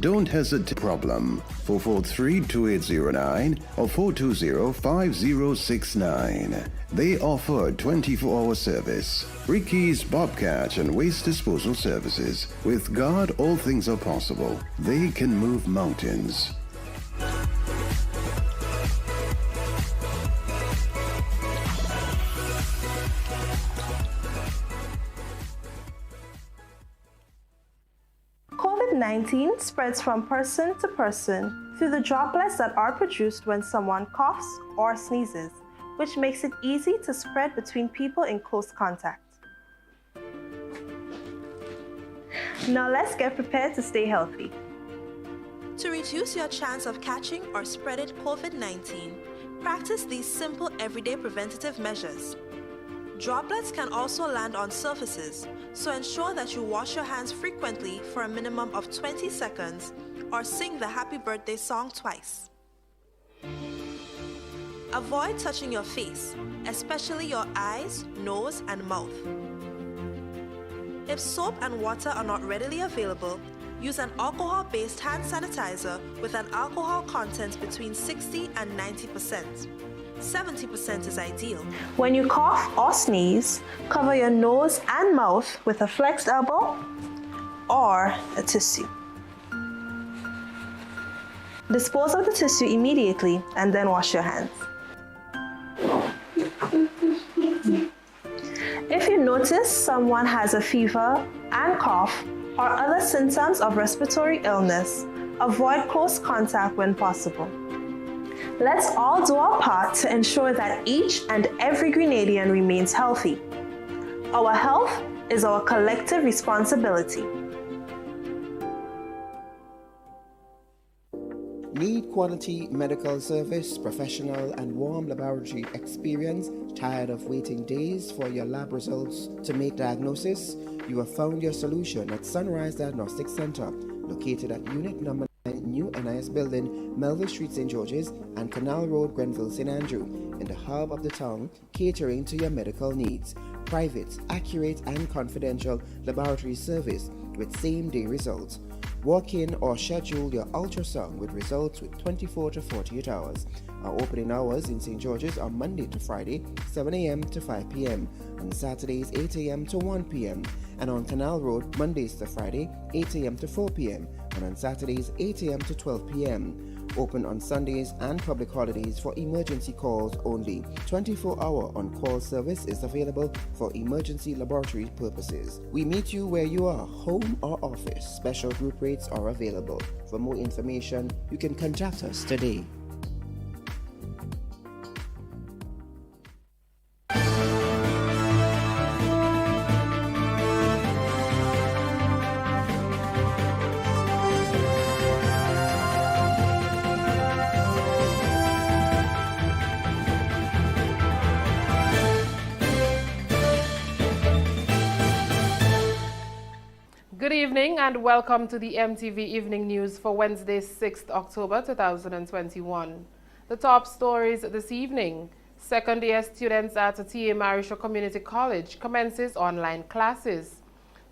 Don't hesitate. Problem 443-2809 or 420-5069. They offer 24-hour service, Ricky's Bobcat and waste disposal services. With God, all things are possible. They can move mountains. COVID-19 spreads from person to person through the droplets that are produced when someone coughs or sneezes, which makes it easy to spread between people in close contact. Now let's get prepared to stay healthy. To reduce your chance of catching or spreading COVID-19, practice these simple everyday preventative measures. Droplets can also land on surfaces, so ensure that you wash your hands frequently for a minimum of 20 seconds or sing the happy birthday song twice. Avoid touching your face, especially your eyes, nose, and mouth. If soap and water are not readily available, use an alcohol-based hand sanitizer with an alcohol content between 60 and 90%. 70% is ideal. When you cough or sneeze, cover your nose and mouth with a flexed elbow or a tissue. Dispose of the tissue immediately and then wash your hands. If you notice someone has a fever and cough or other symptoms of respiratory illness, avoid close contact when possible. Let's all do our part to ensure that each and every Grenadian remains healthy. Our health is our collective responsibility. Need quality medical service, professional and warm laboratory experience? Tired of waiting days for your lab results to make diagnosis? You have found your solution at Sunrise Diagnostic Center, located at Unit Number New NIS Building, Melville Street, St. George's, and Canal Road, Grenville, St. Andrew, in the hub of the town, catering to your medical needs. Private, accurate, and confidential laboratory service with same-day results. Walk in or schedule your ultrasound with results with 24 to 48 hours. Our opening hours in St. George's are Monday to Friday, 7 a.m. to 5 p.m. On Saturdays, 8 a.m. to 1 p.m. And on Canal Road, Mondays to Friday, 8 a.m. to 4 p.m. And on Saturdays, 8 a.m. to 12 p.m. Open on Sundays and public holidays for emergency calls only. 24-hour on-call service is available for emergency laboratory purposes. We meet you where you are, home or office. Special group rates are available. For more information, you can contact us today. Good evening and welcome to the MTV Evening News for Wednesday, 6th October 2021. The top stories this evening. Second-year students at T.A. Marisha Community College commences online classes.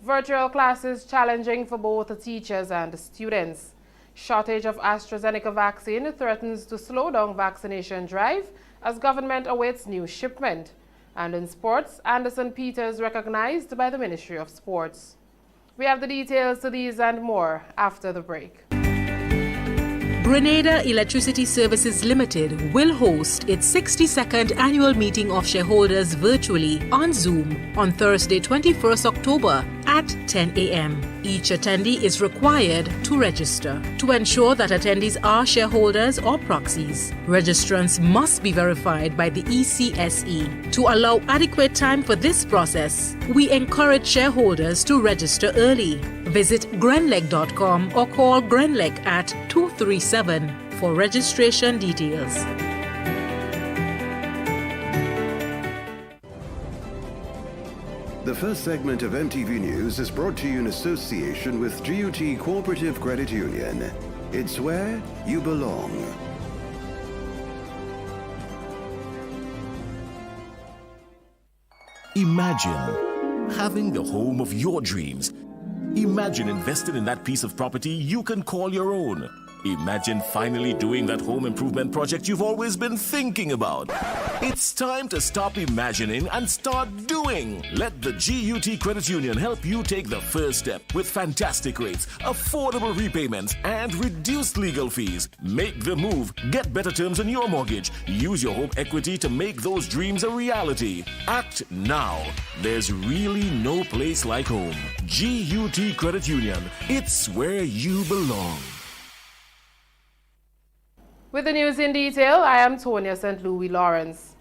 Virtual classes challenging for both the teachers and the students. Shortage of AstraZeneca vaccine threatens to slow down vaccination drive as government awaits new shipment. And in sports, Anderson Peters recognized by the Ministry of Sports. We have the details to these and more after the break. Grenada Electricity Services Limited will host its 62nd annual meeting of shareholders virtually on Zoom on Thursday, 21st October at 10 a.m. Each attendee is required to register. To ensure that attendees are shareholders or proxies, registrants must be verified by the ECSE. To allow adequate time for this process, we encourage shareholders to register early. Visit grenleg.com or call Grenleg at 237 for registration details. The first segment of MTV News is brought to you in association with GUT Cooperative Credit Union. It's where you belong. Imagine having the home of your dreams Imagine investing in that piece of property you can call your own. Imagine finally doing that home improvement project you've always been thinking about. It's time to stop imagining and start doing. Let the GUT Credit Union help you take the first step with fantastic rates, affordable repayments, and reduced legal fees. Make the move. Get better terms on your mortgage. Use your home equity to make those dreams a reality. Act now. There's really no place like home. GUT Credit Union. It's where you belong. With the news in detail, I am Tonya St. Louis Lawrence.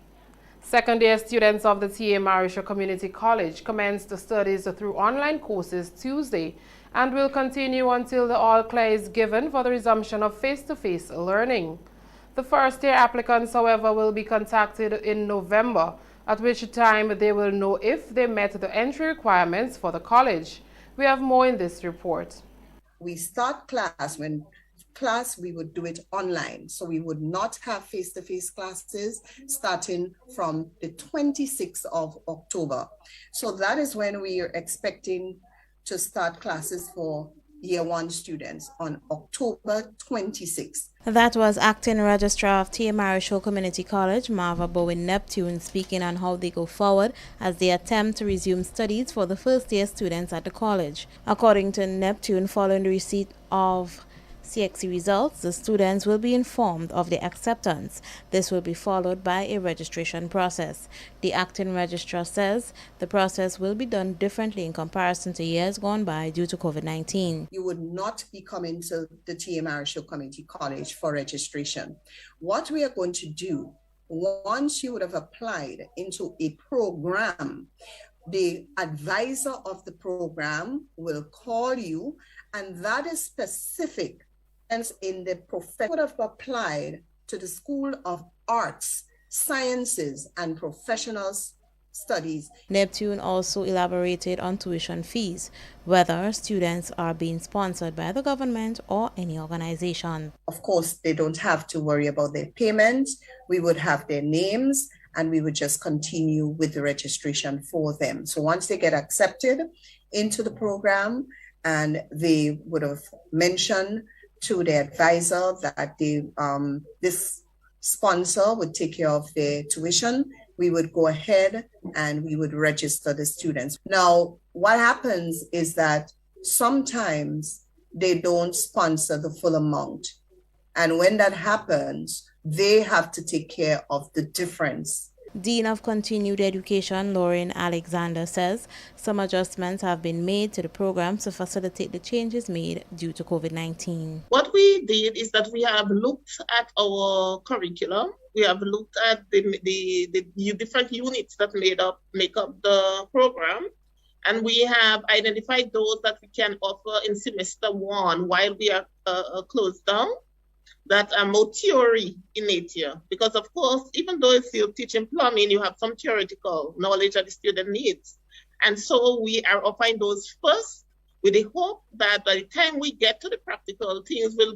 Second-year students of the T.A. Marisha Community College commenced studies through online courses Tuesday and will continue until the all-clear is given for the resumption of face-to-face learning. The first-year applicants, however, will be contacted in November, at which time they will know if they met the entry requirements for the college. We have more in this report. We start class, we would do it online. So we would not have face-to-face classes starting from the 26th of October. So that is when we are expecting to start classes for Year 1 students on October 26th. That was Acting Registrar of T.A. Marisha Community College, Marva Bowen Neptune, speaking on how they go forward as they attempt to resume studies for the first-year students at the college. According to Neptune, following the receipt of CXC results, the students will be informed of their acceptance. This will be followed by a registration process. The acting registrar says the process will be done differently in comparison to years gone by due to COVID-19. You would not be coming to the T.A. Marisha Community College for registration. What we are going to do, once you would have applied into a program, the advisor of the program will call you, and that is specific. And in the profession would have applied to the School of Arts, Sciences, and Professional Studies. Neptune also elaborated on tuition fees, whether students are being sponsored by the government or any organization. Of course, they don't have to worry about their payment. We would have their names, and we would just continue with the registration for them. So once they get accepted into the program, and they would have mentioned to the advisor that this sponsor would take care of their tuition, we would go ahead and we would register the students. Now, what happens is that sometimes they don't sponsor the full amount. And when that happens, they have to take care of the difference. Dean of Continued Education, Lauren Alexander, says some adjustments have been made to the program to facilitate the changes made due to COVID-19. What we did is that we have looked at our curriculum. We have looked at the different units that make up the program. And we have identified those that we can offer in semester 1 while we are closed down, that are more theory in nature. Because of course, even though if you're teaching plumbing, you have some theoretical knowledge that the student needs. And so we are offering those first with the hope that by the time we get to the practical, things will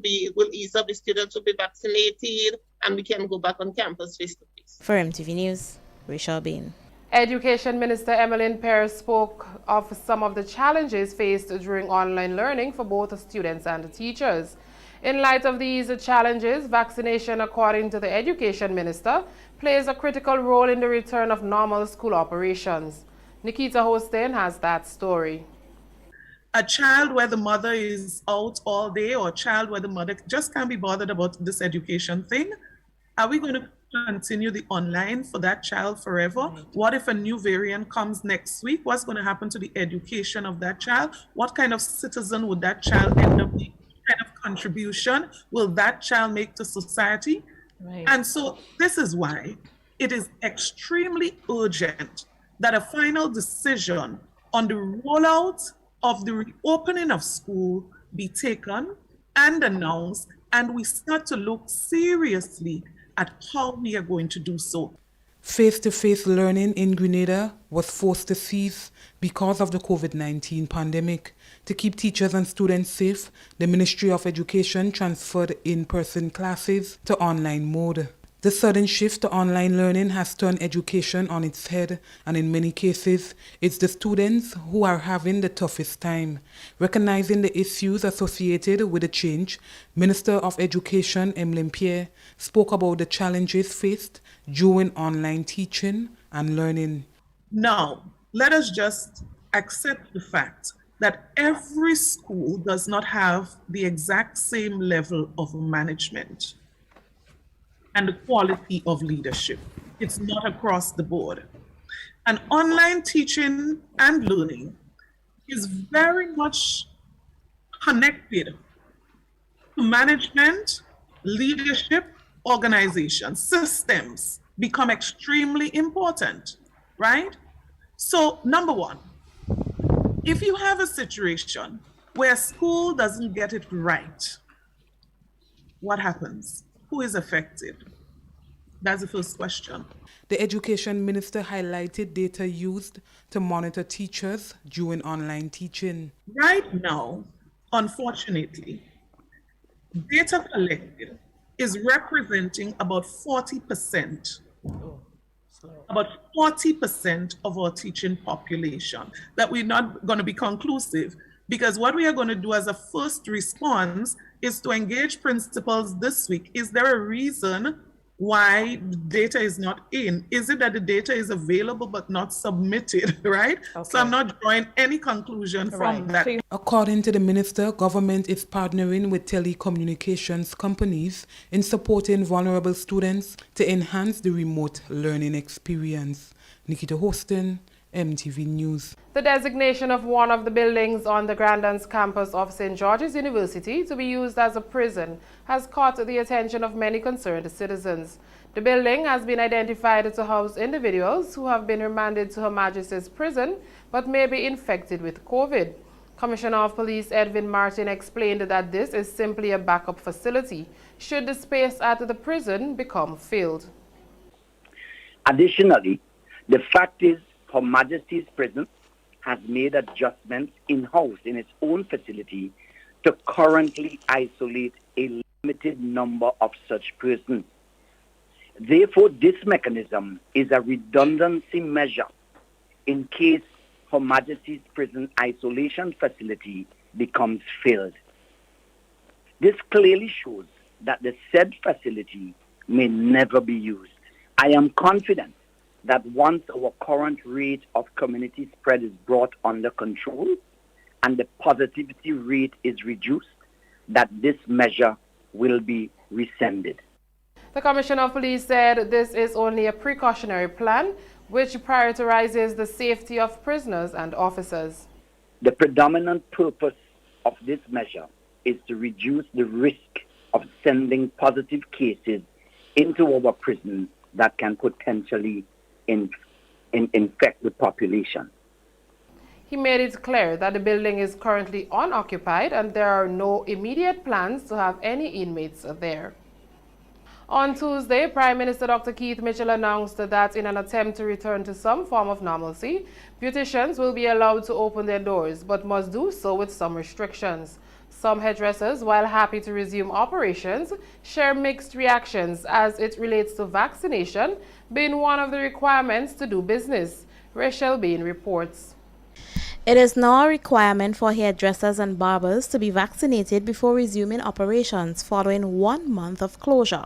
ease up, the students will be vaccinated, and we can go back on campus face-to-face. For MTV News, Rachel Bain. Education Minister Emmeline Pearce spoke of some of the challenges faced during online learning for both the students and the teachers. In light of these challenges, vaccination, according to the Education Minister, plays a critical role in the return of normal school operations. Nikita Hostin has that story. A child where the mother is out all day, or a child where the mother just can't be bothered about this education thing, are we going to continue the online for that child forever? What if a new variant comes next week? What's going to happen to the education of that child? What kind of citizen would that child end up being? Kind of contribution will that child make to society? Right. And so this is why it is extremely urgent that a final decision on the rollout of the reopening of school be taken and announced, and we start to look seriously at how we are going to do so. Face-to-face learning in Grenada was forced to cease because of the COVID-19 pandemic. To keep teachers and students safe, the Ministry of Education transferred in-person classes to online mode. The sudden shift to online learning has turned education on its head, and in many cases, it's the students who are having the toughest time. Recognizing the issues associated with the change, Minister of Education Emlyn Pierre spoke about the challenges faced during online teaching and learning. Now, let us just accept the fact that every school does not have the exact same level of management and the quality of leadership. It's not across the board. And online teaching and learning is very much connected to management, leadership, organization, systems become extremely important, right? So, number one, if you have a situation where school doesn't get it right, what happens? Who is affected? That's the first question. The Education Minister highlighted data used to monitor teachers during online teaching. Right now, unfortunately, data collected is representing about 40%. About 40% of our teaching population. That we're not going to be conclusive, because what we are going to do as a first response is to engage principals this week. Is there a reason why data is not in? Is it that the data is available but not submitted, right? Okay. So I'm not drawing any conclusion from that. According to the minister, government is partnering with telecommunications companies in supporting vulnerable students to enhance the remote learning experience. Nikita Hostin, MTV News. The designation of one of the buildings on the Grandans campus of St. George's University to be used as a prison has caught the attention of many concerned citizens. The building has been identified to house individuals who have been remanded to Her Majesty's prison but may be infected with COVID. Commissioner of Police Edwin Martin explained that this is simply a backup facility should the space at the prison become filled. Additionally, the fact is Her Majesty's Prison has made adjustments in-house in its own facility to currently isolate a limited number of such persons. Therefore, this mechanism is a redundancy measure in case Her Majesty's Prison isolation facility becomes filled. This clearly shows that the said facility may never be used. I am confident that once our current rate of community spread is brought under control and the positivity rate is reduced, that this measure will be rescinded. The Commissioner of Police said this is only a precautionary plan which prioritizes the safety of prisoners and officers. The predominant purpose of this measure is to reduce the risk of sending positive cases into our prison that can potentially infect the population. He made it clear that the building is currently unoccupied and there are no immediate plans to have any inmates there. On Tuesday, Prime Minister Dr. Keith Mitchell announced that in an attempt to return to some form of normalcy, beauticians will be allowed to open their doors, but must do so with some restrictions. Some hairdressers, while happy to resume operations, share mixed reactions as it relates to vaccination being one of the requirements to do business. Rachel Bain reports. It is now a requirement for hairdressers and barbers to be vaccinated before resuming operations following 1 month of closure.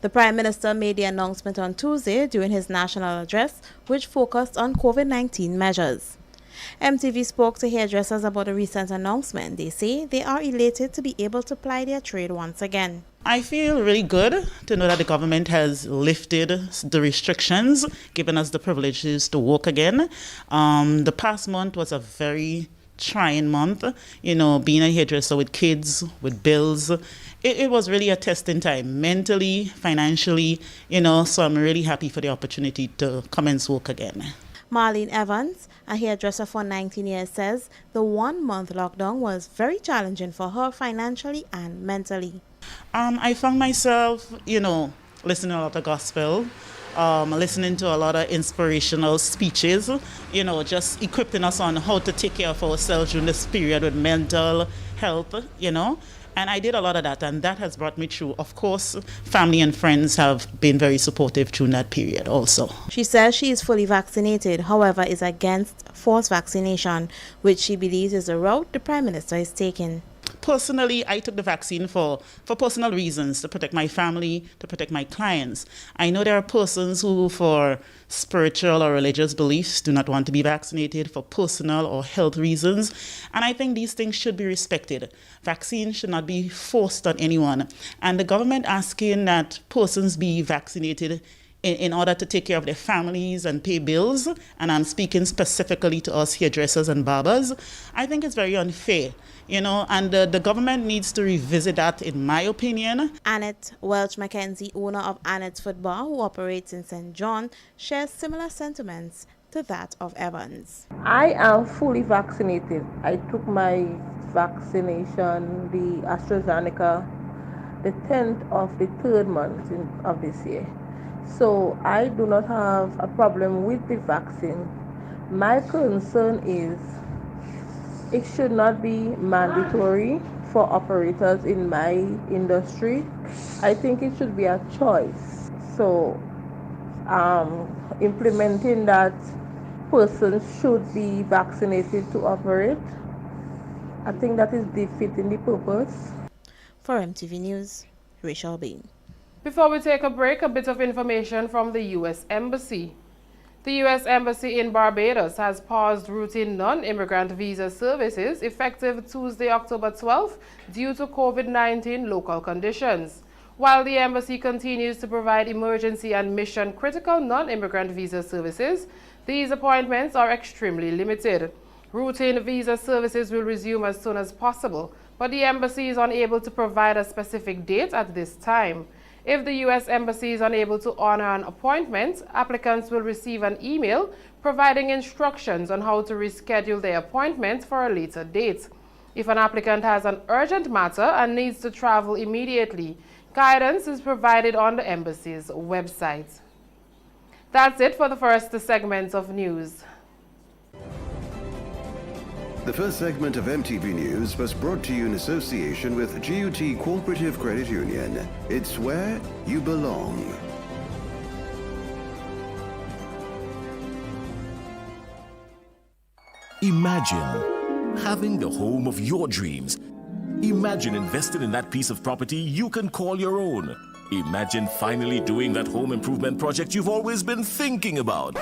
The Prime Minister made the announcement on Tuesday during his national address, which focused on COVID-19 measures. MTV spoke to hairdressers about the recent announcement. They say they are elated to be able to ply their trade once again. I feel really good to know that the government has lifted the restrictions, given us the privileges to work again. The past month was a very trying month, being a hairdresser with kids, with bills. It was really a testing time, mentally, financially, so I'm really happy for the opportunity to commence work again. Marlene Evans, a hairdresser for 19 years, says the 1 month lockdown was very challenging for her financially and mentally. I found myself, listening to a lot of gospel, listening to a lot of inspirational speeches, just equipping us on how to take care of ourselves during this period with mental health, And I did a lot of that, and that has brought me through. Of course, family and friends have been very supportive during that period also. She says she is fully vaccinated, however, is against forced vaccination, which she believes is the route the Prime Minister is taking. Personally, I took the vaccine for personal reasons, to protect my family, to protect my clients. I know there are persons who, for spiritual or religious beliefs, do not want to be vaccinated for personal or health reasons, and I think these things should be respected. Vaccines should not be forced on anyone, and the government asking that persons be vaccinated in order to take care of their families and pay bills, and I'm speaking specifically to us hairdressers and barbers, I think it's very unfair. And the government needs to revisit that, in my opinion. Annette Welch-McKenzie, owner of Annette's Football, who operates in St. John, shares similar sentiments to that of Evans. I am fully vaccinated. I took my vaccination, the AstraZeneca, the 10th of the 3rd month of this year. So I do not have a problem with the vaccine. My concern is it should not be mandatory for operators in my industry. I think it should be a choice. So implementing that persons should be vaccinated to operate, I think that is defeating the purpose. For MTV News, Rachel Bain. Before we take a break, a bit of information from the U.S. Embassy. The U.S. Embassy in Barbados has paused routine non-immigrant visa services effective Tuesday, October 12th due to COVID-19 local conditions. While the embassy continues to provide emergency and mission-critical non-immigrant visa services, these appointments are extremely limited. Routine visa services will resume as soon as possible, but the embassy is unable to provide a specific date at this time. If the U.S. Embassy is unable to honor an appointment, applicants will receive an email providing instructions on how to reschedule their appointment for a later date. If an applicant has an urgent matter and needs to travel immediately, guidance is provided on the embassy's website. That's it for the first segment of news. The first segment of MTV News was brought to you in association with GUT Cooperative Credit Union. It's where you belong. Imagine having the home of your dreams. Imagine investing in that piece of property you can call your own. Imagine finally doing that home improvement project you've always been thinking about.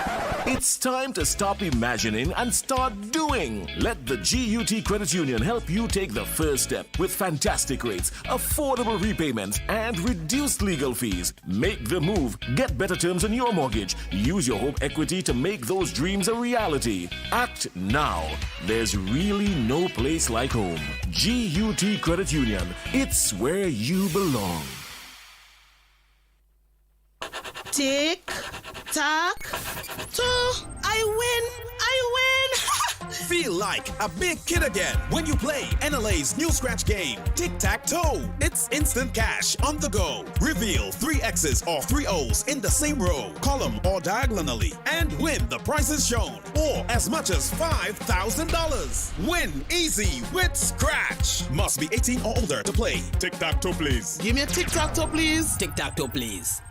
It's time to stop imagining and start doing. Let the GUT Credit Union help you take the first step with fantastic rates, affordable repayments, and reduced legal fees. Make the move. Get better terms on your mortgage. Use your home equity to make those dreams a reality. Act now. There's really no place like home. GUT Credit Union. It's where you belong. Tick, tock, toe. I win! Feel like a big kid again when you play NLA's new scratch game, Tic-Tac-Toe. It's instant cash on the go. Reveal 3 X's or 3 O's in the same row, column, or diagonally, and win the prizes shown, or as much as $5,000. Win easy with Scratch. Must be 18 or older to play. Tic-Tac-Toe, please. Give me a tic-tac-toe, please. Tic-Tac-Toe, please.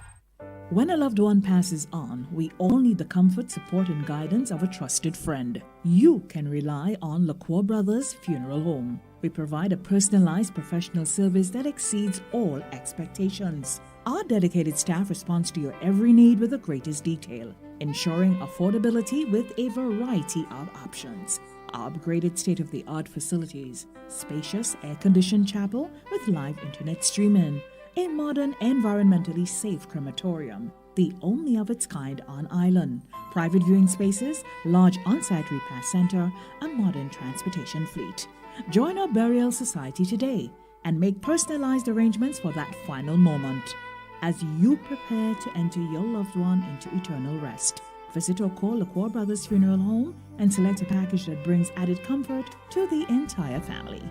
When a loved one passes on, we all need the comfort, support, and guidance of a trusted friend. You can rely on LaCour Brothers Funeral Home. We provide a personalized professional service that exceeds all expectations. Our dedicated staff responds to your every need with the greatest detail, ensuring affordability with a variety of options. Our upgraded state-of-the-art facilities, spacious air-conditioned chapel with live internet streaming, a modern, environmentally safe crematorium, the only of its kind on island, private viewing spaces, large on-site repast center, a modern transportation fleet. Join our burial society today and make personalized arrangements for that final moment. As you prepare to enter your loved one into eternal rest, visit or call LaCour Brothers Funeral Home and select a package that brings added comfort to the entire family.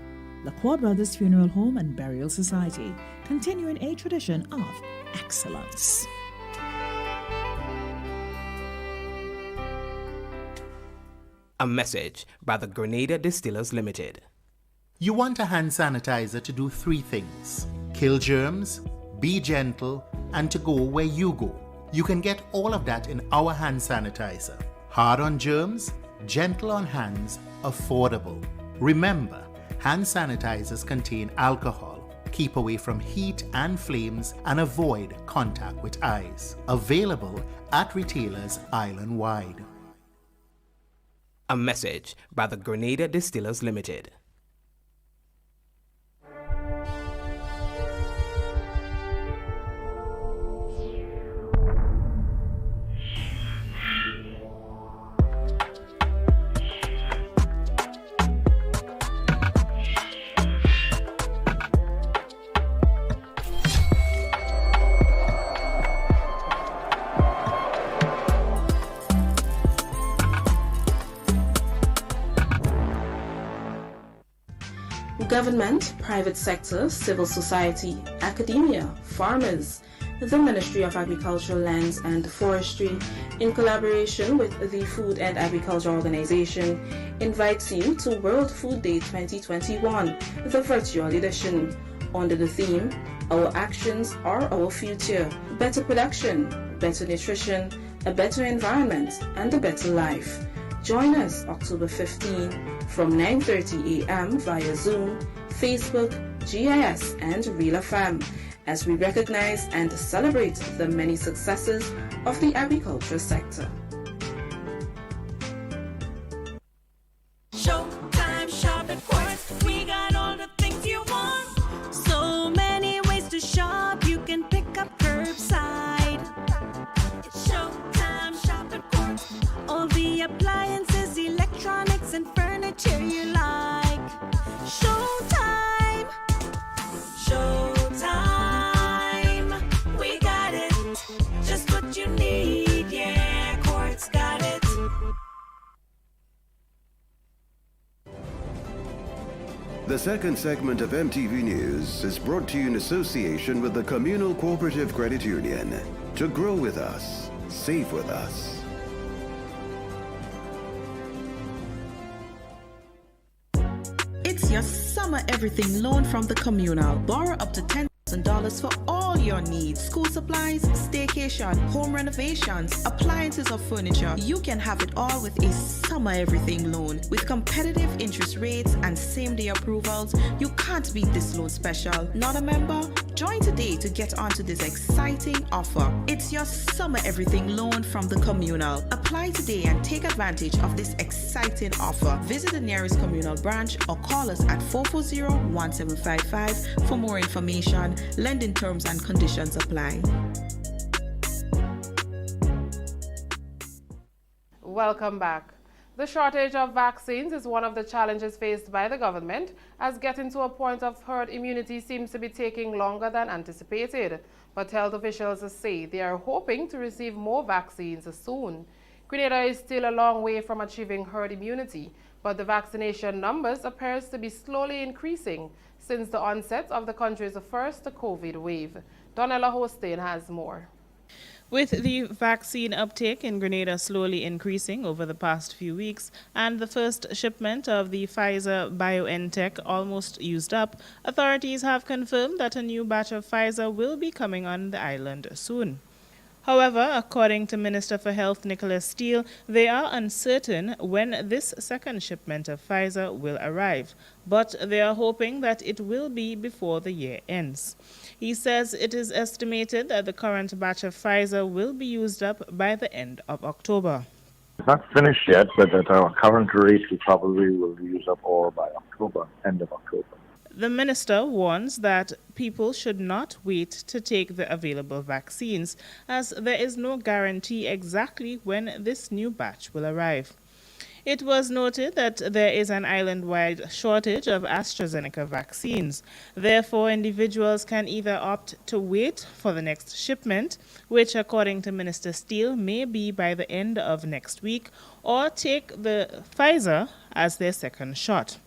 LaCour Brothers Funeral Home and Burial Society, continuing a tradition of excellence. A message by the Grenada Distillers Limited. You want a hand sanitizer to do 3 things: kill germs, be gentle, and to go where you go. You can get all of that in our hand sanitizer. Hard on germs, gentle on hands, affordable. Remember, hand sanitizers contain alcohol. Keep away from heat and flames and avoid contact with eyes. Available at retailers island-wide. A message by the Grenada Distillers Limited. Government, private sector, civil society, academia, farmers, the Ministry of Agriculture, Lands and Forestry, in collaboration with the Food and Agriculture Organization, invites you to World Food Day 2021, the virtual edition, under the theme, Our Actions Are Our Future, Better Production, Better Nutrition, a Better Environment, and a Better Life. Join us October 15 from 9:30 a.m. via Zoom, Facebook, GIS, and Real FM as we recognize and celebrate the many successes of the agriculture sector. Showtime shop at Quartz. We got all the things you want. So many ways to shop. You can pick up curbside. It's showtime shop at Quartz. All the appliances, electronics, and furniture you like. Showtime. Showtime. We got it. Just what you need. Yeah, Quartz got it. The second segment of MTV News is brought to you in association with the Communal Cooperative Credit Union. To grow with us, save with us. It's your summer everything loan from the Communal. Borrow up to $10,000 for all your needs. School supplies, staycation, home renovations, appliances or furniture. You can have it all with a summer everything loan. With competitive interest rates and same-day approvals, you can't beat this loan special. Not a member? Join today to get onto this exciting offer. It's your summer everything loan from the Communal. Apply today and take advantage of this exciting offer. Visit the nearest Communal branch or call us at 440-1755 for more information. Lending terms and conditions apply. Welcome back. The shortage of vaccines is one of the challenges faced by the government, as getting to a point of herd immunity seems to be taking longer than anticipated. But health officials say they are hoping to receive more vaccines soon. Grenada is still a long way from achieving herd immunity, but the vaccination numbers appears to be slowly increasing since the onset of the country's first COVID wave. Donella Hostain has more. With the vaccine uptake in Grenada slowly increasing over the past few weeks and the first shipment of the Pfizer-BioNTech almost used up, authorities have confirmed that a new batch of Pfizer will be coming on the island soon. However, according to Minister for Health Nicholas Steele, they are uncertain when this second shipment of Pfizer will arrive, but they are hoping that it will be before the year ends. He says it is estimated that the current batch of Pfizer will be used up by the end of October. It's not finished yet, but at our current rate, we probably will use up all by October, end of October. The minister warns that people should not wait to take the available vaccines, as there is no guarantee exactly when this new batch will arrive. It was noted that there is an island-wide shortage of AstraZeneca vaccines. Therefore, individuals can either opt to wait for the next shipment, which according to Minister Steele may be by the end of next week, or take the Pfizer as their second shot.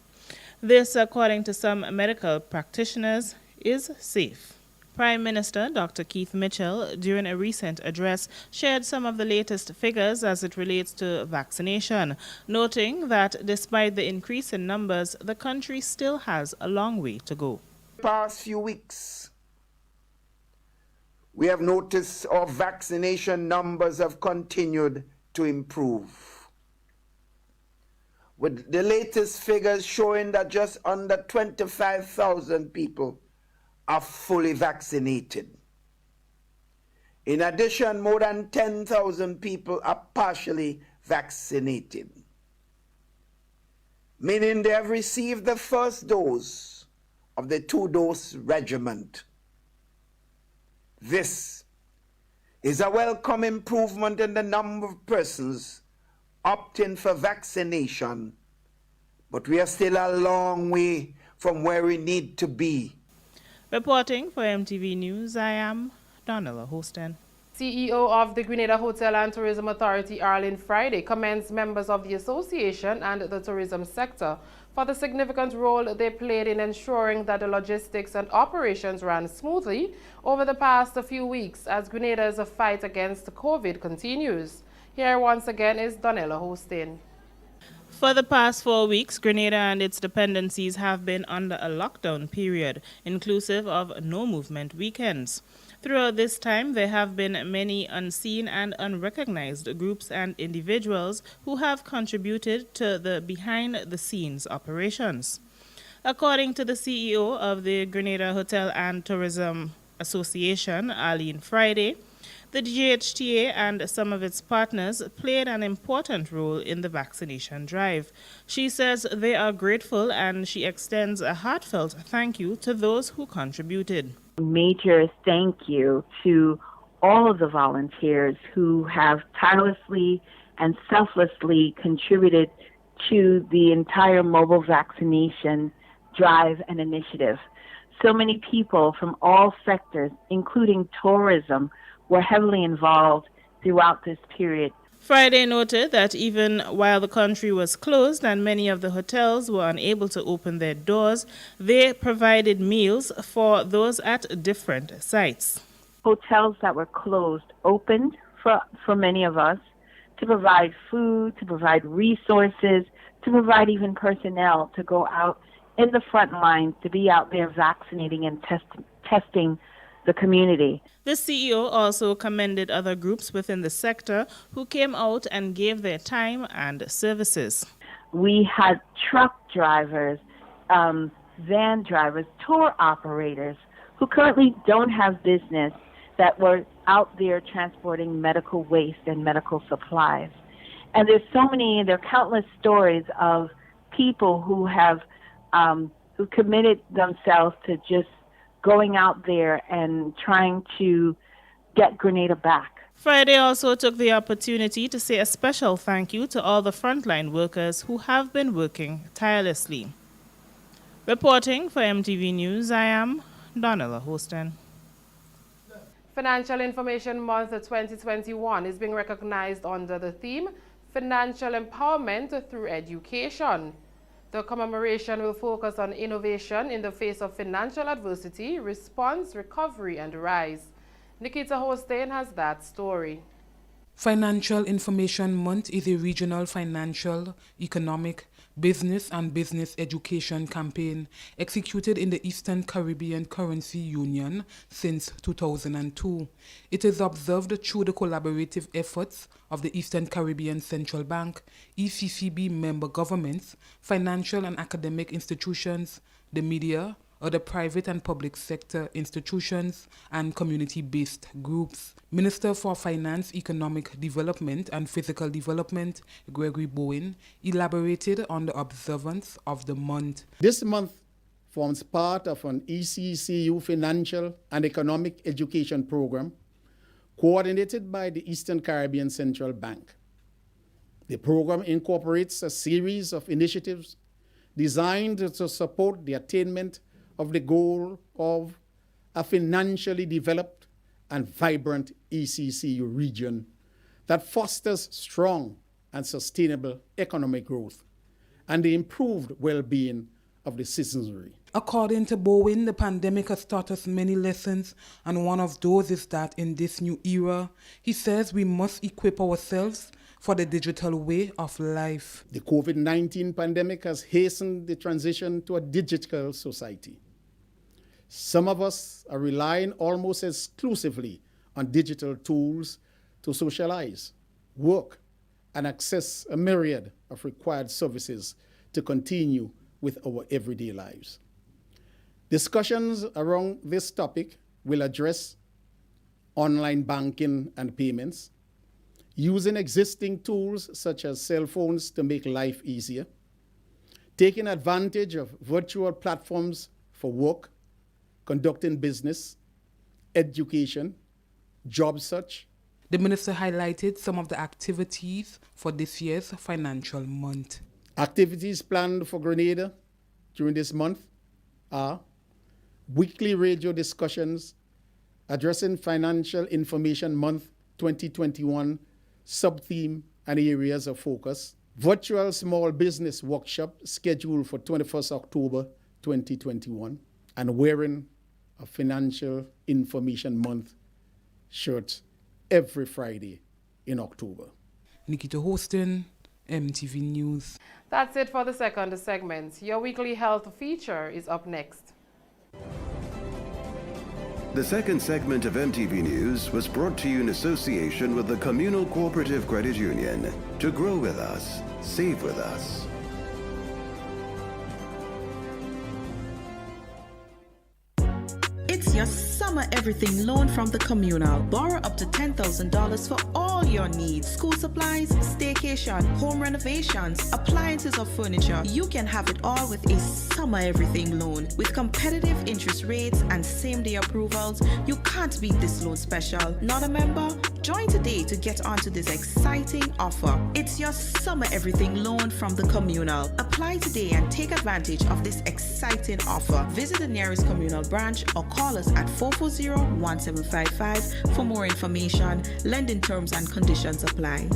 This, according to some medical practitioners, is safe. Prime Minister Dr. Keith Mitchell, during a recent address, shared some of the latest figures as it relates to vaccination, noting that despite the increase in numbers, the country still has a long way to go. Past few weeks, we have noticed our vaccination numbers have continued to improve, with the latest figures showing that just under 25,000 people are fully vaccinated. In addition, more than 10,000 people are partially vaccinated, meaning they have received the first dose of the 2-dose regimen. This is a welcome improvement in the number of persons opting for vaccination, but we are still a long way from where we need to be. Reporting for MTV News, I am Donella Hostin. CEO of the Grenada Hotel and Tourism Authority, Arlene Friday, commends members of the association and the tourism sector for the significant role they played in ensuring that the logistics and operations ran smoothly over the past few weeks as Grenada's fight against COVID continues. Here once again is Donella Hostin. For the past 4 weeks, Grenada and its dependencies have been under a lockdown period, inclusive of no movement weekends. Throughout this time, there have been many unseen and unrecognized groups and individuals who have contributed to the behind-the-scenes operations. According to the CEO of the Grenada Hotel and Tourism Association, Arlene Friday, the GHTA and some of its partners played an important role in the vaccination drive. She says they are grateful and she extends a heartfelt thank you to those who contributed. Major thank you to all of the volunteers who have tirelessly and selflessly contributed to the entire mobile vaccination drive and initiative. So many people from all sectors, including tourism, were heavily involved throughout this period. Friday noted that even while the country was closed and many of the hotels were unable to open their doors, they provided meals for those at different sites. Hotels that were closed opened for many of us to provide food, to provide resources, to provide even personnel to go out in the front lines, to be out there vaccinating and testing the community. The CEO also commended other groups within the sector who came out and gave their time and services. We had truck drivers, van drivers, tour operators who currently don't have business that were out there transporting medical waste and medical supplies. And there are countless stories of people who have who committed themselves to just going out there and trying to get Grenada back. Friday also took the opportunity to say a special thank you to all the frontline workers who have been working tirelessly. Reporting for MTV News, I am Donella Hostin. Financial Information Month 2021 is being recognized under the theme Financial Empowerment Through Education. The commemoration will focus on innovation in the face of financial adversity, response, recovery, and rise. Nikita Hostain has that story. Financial Information Month is a regional financial, economic, business and business education campaign executed in the Eastern Caribbean Currency Union since 2002. It is observed through the collaborative efforts of the Eastern Caribbean Central Bank, ECCB member governments, financial and academic institutions, the media, other private and public sector institutions, and community-based groups. Minister for Finance, Economic Development and Physical Development, Gregory Bowen, elaborated on the observance of the month. This month forms part of an ECCU financial and economic education program coordinated by the Eastern Caribbean Central Bank. The program incorporates a series of initiatives designed to support the attainment of the goal of a financially developed and vibrant ECCU region that fosters strong and sustainable economic growth and the improved well-being of the citizenry. According to Bowen, the pandemic has taught us many lessons, and one of those is that in this new era, he says we must equip ourselves for the digital way of life. The COVID-19 pandemic has hastened the transition to a digital society. Some of us are relying almost exclusively on digital tools to socialize, work, and access a myriad of required services to continue with our everyday lives. Discussions around this topic will address online banking and payments, using existing tools such as cell phones to make life easier, taking advantage of virtual platforms for work, conducting business, education, job search. The minister highlighted some of the activities for this year's financial month. Activities planned for Grenada during this month are weekly radio discussions addressing Financial Information Month 2021 sub-theme and areas of focus, virtual small business workshop scheduled for 21st October 2021, and wearing a Financial Information Month shirt every Friday in October. Nikita Hostin, MTV News. That's it for the second segment. Your weekly health feature is up next. The second segment of MTV News was brought to you in association with the Communal Cooperative Credit Union. To grow with us, save with us. It's your summer everything loan from the Communal. Borrow up to $10,000 for all your needs. School supplies, staycation, home renovations, appliances or furniture. You can have it all with a summer everything loan. With competitive interest rates and same-day approvals, you can't beat this loan special. Not a member? Join today to get onto this exciting offer. It's your summer everything loan from the Communal. Apply today and take advantage of this exciting offer. Visit the nearest Communal branch or call us at 440-1755 for more information. Lending terms and conditions apply.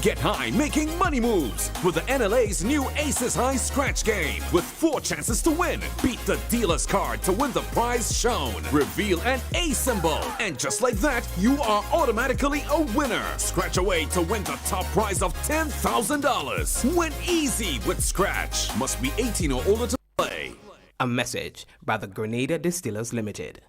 Get high making money moves with the NLA's new Aces High Scratch game with 4 chances to win. Beat the dealer's card to win the prize shown. Reveal an A symbol. And just like that, you are automatically a winner. Scratch away to win the top prize of $10,000. Win easy with Scratch. Must be 18 or older to play. A message by the Grenada Distillers Limited.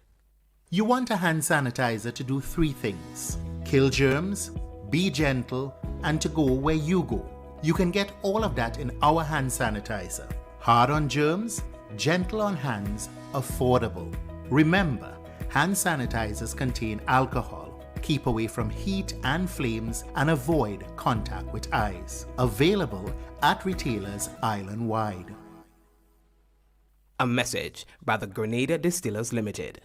You want a hand sanitizer to do 3 things: kill germs, be gentle, and to go where you go. You can get all of that in our hand sanitizer. Hard on germs, gentle on hands, affordable. Remember, hand sanitizers contain alcohol. Keep away from heat and flames and avoid contact with eyes. Available at retailers island-wide. A message by the Grenada Distillers Limited.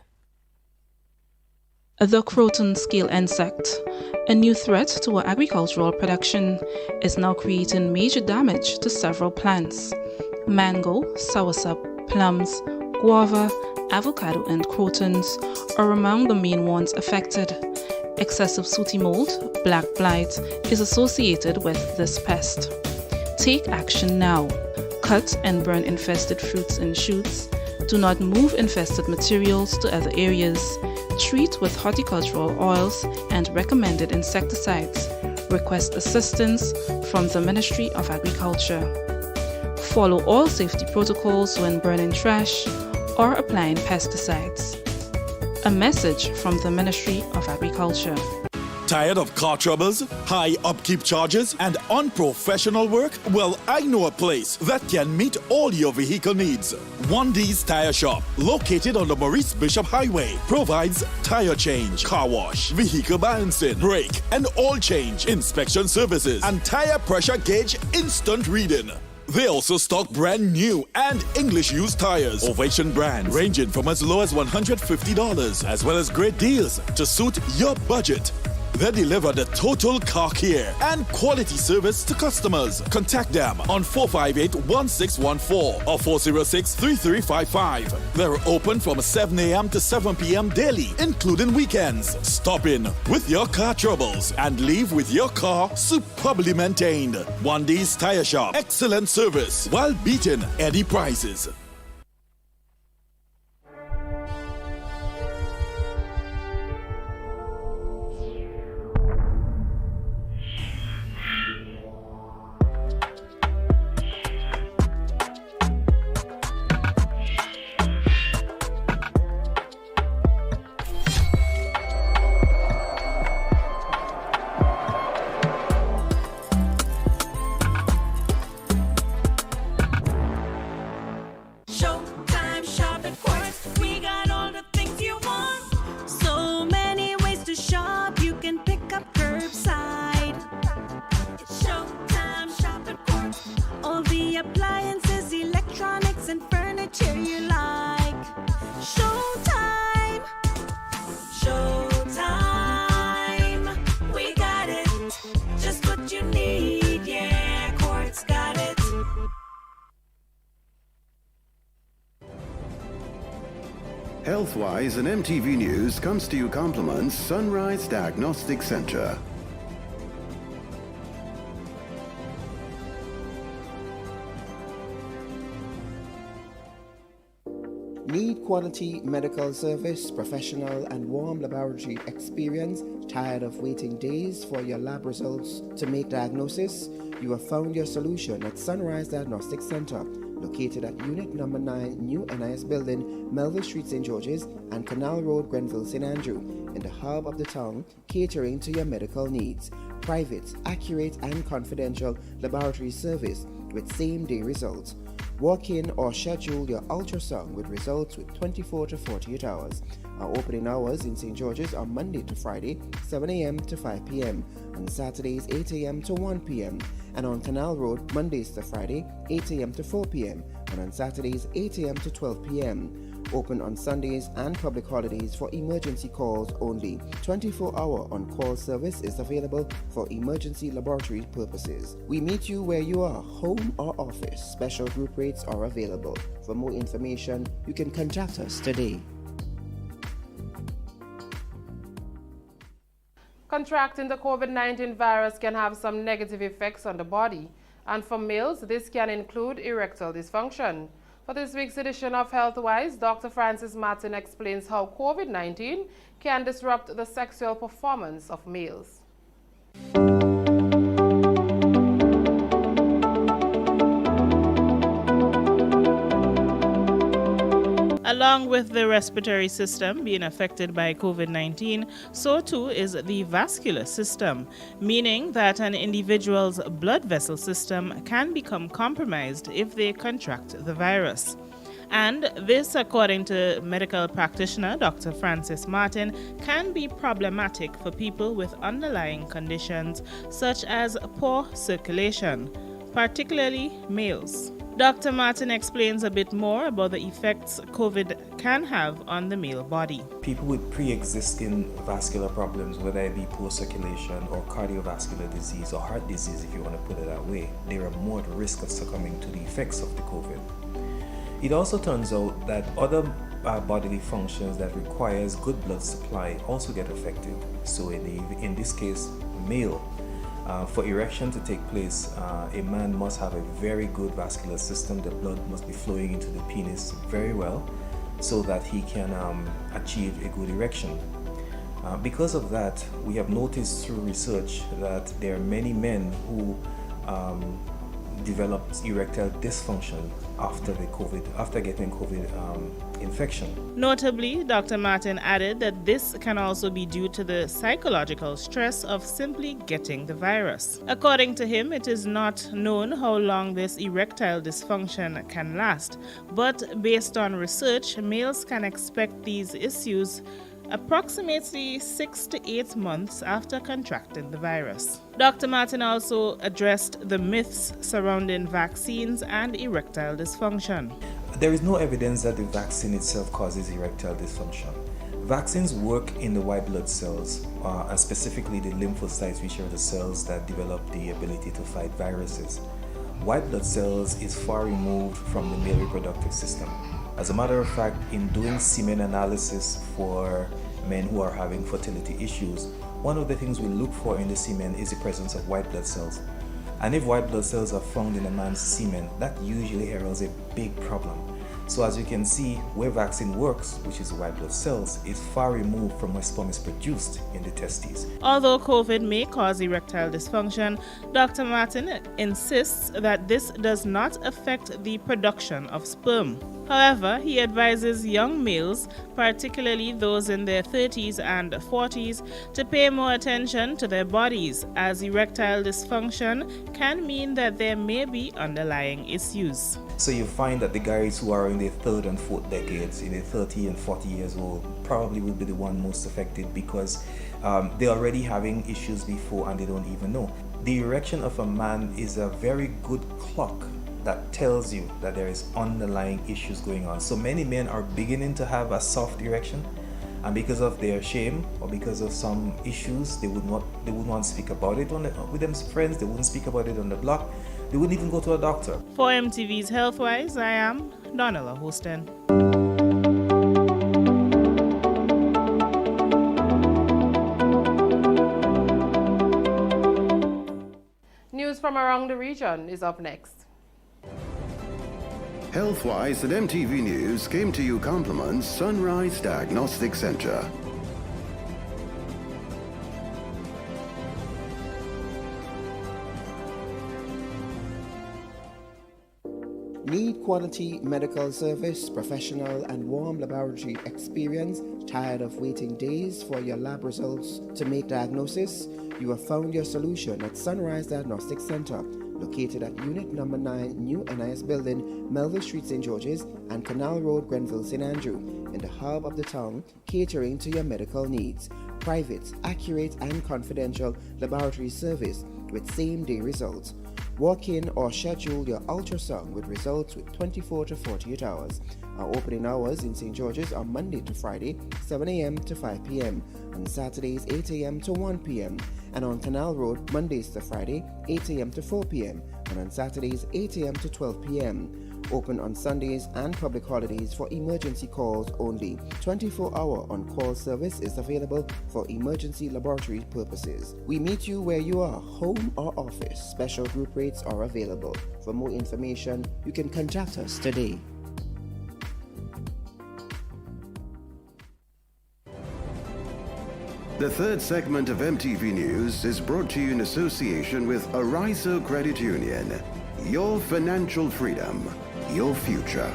The croton scale insect, a new threat to our agricultural production, is now creating major damage to several plants. Mango, soursop, plums, guava, avocado, and crotons are among the main ones affected. Excessive sooty mold, black blight, is associated with this pest. Take action now. Cut and burn infested fruits and shoots. Do not move infested materials to other areas. Treat with horticultural oils and recommended insecticides. Request assistance from the Ministry of Agriculture. Follow all safety protocols when burning trash or applying pesticides. A message from the Ministry of Agriculture. Tired of car troubles, high upkeep charges, and unprofessional work? Well, I know a place that can meet all your vehicle needs. 1D's Tire Shop, located on the Maurice Bishop Highway, provides tire change, car wash, vehicle balancing, brake and oil change, inspection services, and tire pressure gauge instant reading. They also stock brand new and English used tires, Ovation brands, ranging from as low as $150, as well as great deals to suit your budget. They deliver the total car care and quality service to customers. Contact them on 458-1614 or 406-3355. They're open from 7 a.m. to 7 p.m. daily, including weekends. Stop in with your car troubles and leave with your car superbly maintained. One D's Tire Shop. Excellent service while beating any prices. Health-wise, and MTV News comes to you compliments Sunrise Diagnostic Center. Need quality medical service, professional and warm laboratory experience? Tired of waiting days for your lab results to make diagnosis? You have found your solution at Sunrise Diagnostic Center, located at Unit Number 9, New NIS Building, Melville Street, St. George's, and Canal Road, Grenville, St. Andrew, in the hub of the town, catering to your medical needs. Private, accurate, and confidential laboratory service with same-day results. Walk in or schedule your ultrasound with results with 24 to 48 hours. Our opening hours in St. George's are Monday to Friday, 7 a.m. to 5 p.m. On Saturdays, 8 a.m. to 1 p.m. And on Canal Road, Mondays to Friday, 8 a.m. to 4 p.m. And on Saturdays, 8 a.m. to 12 p.m. Open on Sundays and public holidays for emergency calls only. 24-hour on-call service is available for emergency laboratory purposes. We meet you where you are, home or office. Special group rates are available. For more information, you can contact us today. Contracting the COVID-19 virus can have some negative effects on the body, and for males, this can include erectile dysfunction. For this week's edition of HealthWise, Dr. Francis Martin explains how COVID-19 can disrupt the sexual performance of males. Along with the respiratory system being affected by COVID-19, so too is the vascular system, meaning that an individual's blood vessel system can become compromised if they contract the virus. And this, according to medical practitioner Dr. Francis Martin, can be problematic for people with underlying conditions such as poor circulation, particularly males. Dr. Martin explains a bit more about the effects COVID can have on the male body. People with pre-existing vascular problems, whether it be poor circulation or cardiovascular disease or heart disease, if you want to put it that way, they are more at risk of succumbing to the effects of the COVID. It also turns out that other bodily functions that requires good blood supply also get affected. So in this case, male, for erection to take place, a man must have a very good vascular system. The blood must be flowing into the penis very well so that he can achieve a good erection. Because of that, we have noticed through research that there are many men who develop erectile dysfunction after getting COVID infection. Notably, Dr. Martin added that this can also be due to the psychological stress of simply getting the virus. According to him, it is not known how long this erectile dysfunction can last, but based on research, males can expect these issues approximately 6 to 8 months after contracting the virus. Dr. Martin also addressed the myths surrounding vaccines and erectile dysfunction. There is no evidence that the vaccine itself causes erectile dysfunction. Vaccines work in the white blood cells, and specifically the lymphocytes, which are the cells that develop the ability to fight viruses. White blood cells is far removed from the male reproductive system. As a matter of fact, in doing semen analysis for men who are having fertility issues, one of the things we look for in the semen is the presence of white blood cells. And if white blood cells are found in a man's semen, that usually heralds a big problem. So as you can see, where vaccine works, which is white blood cells, is far removed from where sperm is produced in the testes. Although COVID may cause erectile dysfunction, Dr. Martin insists that this does not affect the production of sperm. However, he advises young males, particularly those in their 30s and 40s, to pay more attention to their bodies, as erectile dysfunction can mean that there may be underlying issues. So you find that the guys who are in their third and fourth decades, in their 30 and 40 years old, probably will be the one most affected because they're already having issues before and they don't even know. The erection of a man is a very good clock that tells you that there is underlying issues going on. So many men are beginning to have a soft erection, and because of their shame or because of some issues, they would not speak about it with them friends. They wouldn't speak about it on the block. They wouldn't even go to a doctor. For MTV's Healthwise, I am Donella Houston. News from around the region is up next. Healthwise at MTV News came to you compliments Sunrise Diagnostic Center. Need quality medical service, professional and warm laboratory experience? Tired of waiting days for your lab results to make diagnosis? You have found your solution at Sunrise Diagnostic Center, located at Unit Number 9, New NIS Building, Melville Street, St. George's, and Canal Road, Grenville, St. Andrew, in the hub of the town, catering to your medical needs. Private, accurate, and confidential laboratory service with same-day results. Walk in or schedule your ultrasound with results with 24 to 48 hours. Our opening hours in St. George's are Monday to Friday, 7 a.m. to 5 p.m. On Saturdays, 8 a.m. to 1 p.m. And on Canal Road, Mondays to Friday, 8 a.m. to 4 p.m. And on Saturdays, 8 a.m. to 12 p.m. Open on Sundays and public holidays for emergency calls only. 24-hour on-call service is available for emergency laboratory purposes. We meet you where you are, home or office. Special group rates are available. For more information, you can contact us today. The third segment of MTV News is brought to you in association with Arizo Credit Union. Your financial freedom, your future.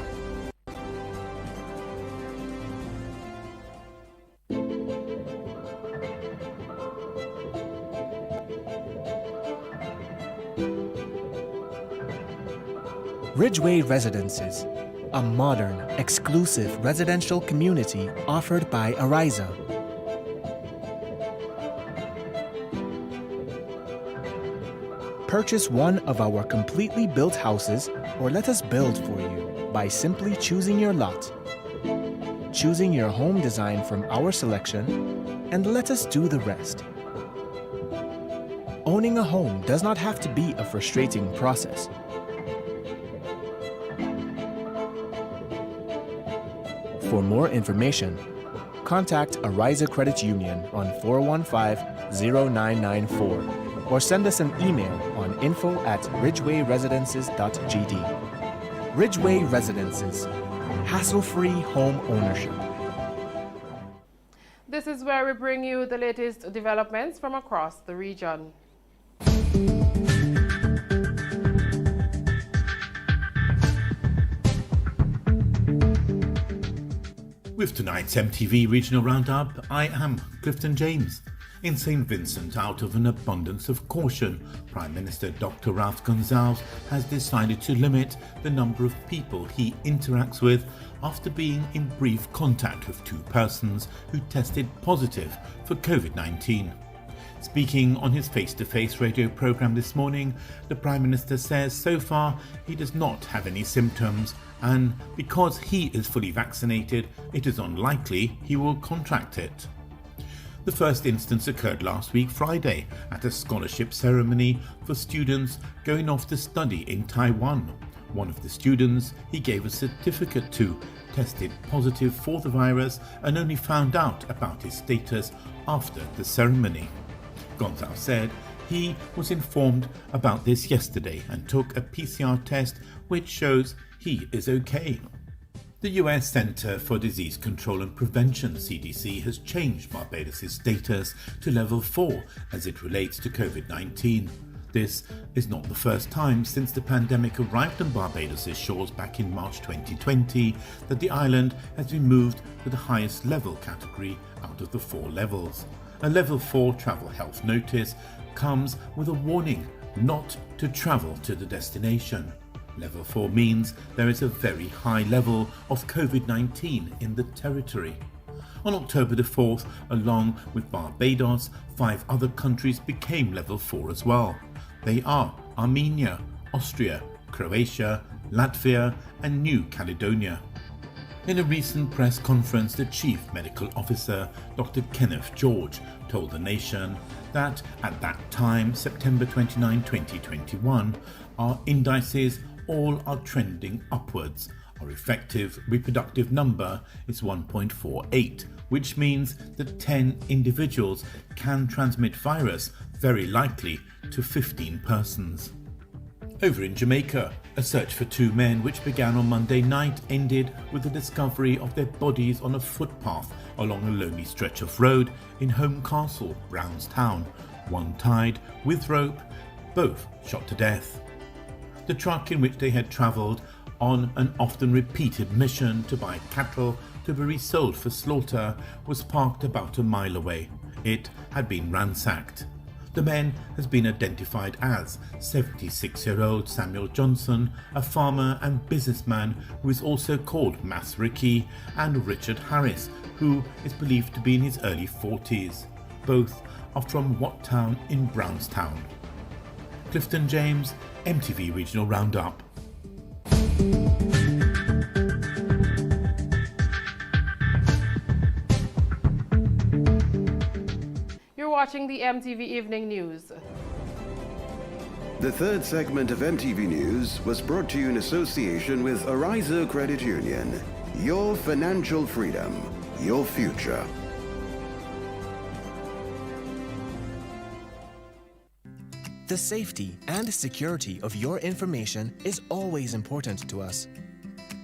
Ridgeway Residences, a modern, exclusive residential community offered by Arizo. Purchase one of our completely built houses or let us build for you by simply choosing your lot, choosing your home design from our selection, and let us do the rest. Owning a home does not have to be a frustrating process. For more information, contact Arizo Credit Union on 415-0994 or send us an email on info@ridgewayresidences.gd. Ridgeway Residences, hassle-free home ownership. This is where we bring you the latest developments from across the region. With tonight's MTV Regional Roundup, I am Clifton James. In St. Vincent, out of an abundance of caution, Prime Minister Dr. Ralph Gonsalves has decided to limit the number of people he interacts with after being in brief contact with two persons who tested positive for COVID-19. Speaking on his face-to-face radio program this morning, the Prime Minister says so far he does not have any symptoms, and because he is fully vaccinated, it is unlikely he will contract it. The first instance occurred last week Friday at a scholarship ceremony for students going off to study in Taiwan. One of the students he gave a certificate to tested positive for the virus and only found out about his status after the ceremony. Gonzalez said he was informed about this yesterday and took a PCR test which shows he is okay. The US Centre for Disease Control and Prevention, CDC, has changed Barbados' status to level 4 as it relates to COVID-19. This is not the first time since the pandemic arrived on Barbados' shores back in March 2020 that the island has been moved to the highest level category out of the 4 levels. A level 4 travel health notice comes with a warning not to travel to the destination. Level 4 means there is a very high level of COVID-19 in the territory. On October the 4th, along with Barbados, 5 other countries became level 4 as well. They are Armenia, Austria, Croatia, Latvia and New Caledonia. In a recent press conference, the Chief Medical Officer, Dr. Kenneth George, told the nation that at that time, September 29, 2021, our indices all are trending upwards. Our effective reproductive number is 1.48, which means that 10 individuals can transmit virus, very likely to 15 persons. Over in Jamaica, a search for 2 men which began on Monday night ended with the discovery of their bodies on a footpath along a lonely stretch of road in Home Castle, Brownstown. One tied with rope, both shot to death. The truck in which they had travelled on an often repeated mission to buy cattle to be resold for slaughter was parked about a mile away. It had been ransacked. The man has been identified as 76-year-old Samuel Johnson, a farmer and businessman who is also called Mass Ricky, and Richard Harris, who is believed to be in his early 40s. Both are from Wattown in Brownstown. Clifton James, MTV Regional Roundup. You're watching the MTV Evening News. The third segment of MTV News was brought to you in association with Ariza Credit Union. Your financial freedom, your future. The safety and security of your information is always important to us.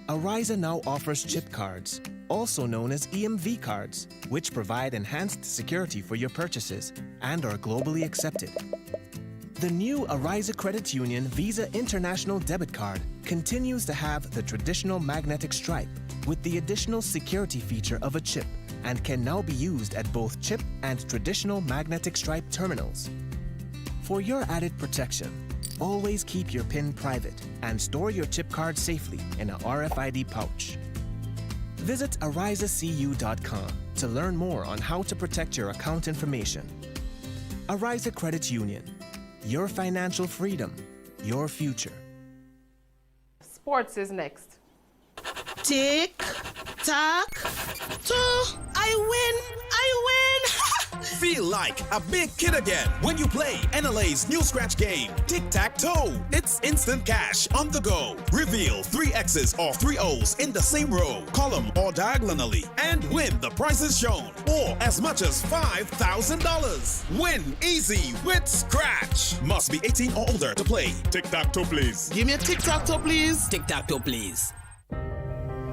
Ariza now offers chip cards, also known as EMV cards, which provide enhanced security for your purchases and are globally accepted. The new Ariza Credit Union Visa International Debit Card continues to have the traditional magnetic stripe with the additional security feature of a chip and can now be used at both chip and traditional magnetic stripe terminals. For your added protection, always keep your PIN private and store your chip card safely in a RFID pouch. Visit arizacu.com to learn more on how to protect your account information. Ariza Credit Union. Your financial freedom, your future. Sports is next. Tick, tock, toe. I win! Feel like a big kid again when you play NLA's new scratch game, Tic-Tac-Toe. It's instant cash on the go. Reveal 3 X's or 3 O's in the same row, column or diagonally, and win the prizes shown, or as much as $5,000. Win easy with Scratch. Must be 18 or older to play. Tic-Tac-Toe, please. Give me a tic-tac-toe, please. Tic-Tac-Toe, please.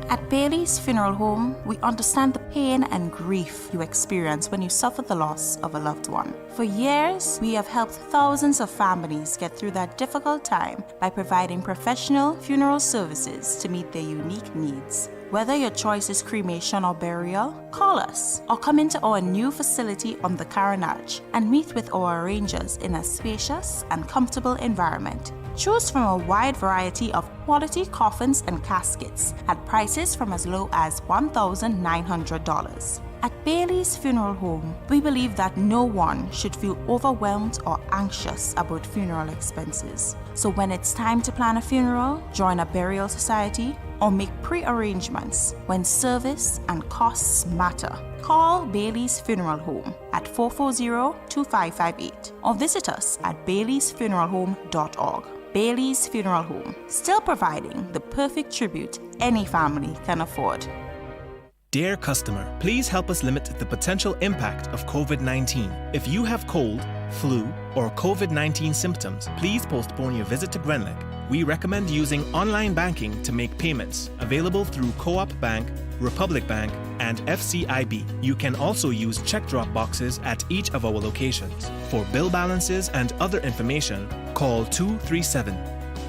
At Bailey's Funeral Home, we understand the pain and grief you experience when you suffer the loss of a loved one. For years, we have helped thousands of families get through that difficult time by providing professional funeral services to meet their unique needs. Whether your choice is cremation or burial, call us or come into our new facility on the Carenage and meet with our arrangers in a spacious and comfortable environment. Choose from a wide variety of quality coffins and caskets at prices from as low as $1,900. At Bailey's Funeral Home, we believe that no one should feel overwhelmed or anxious about funeral expenses. So when it's time to plan a funeral, join a burial society, or make pre-arrangements when service and costs matter, call Bailey's Funeral Home at 440-2558 or visit us at baileysfuneralhome.org. Bailey's Funeral Home, still providing the perfect tribute any family can afford. Dear customer, please help us limit the potential impact of COVID-19. If you have cold, flu, or COVID-19 symptoms, please postpone your visit to Grenlec. We recommend using online banking to make payments, available through Co-op Bank, Republic Bank, and FCIB. You can also use check drop boxes at each of our locations. For bill balances and other information, call 237.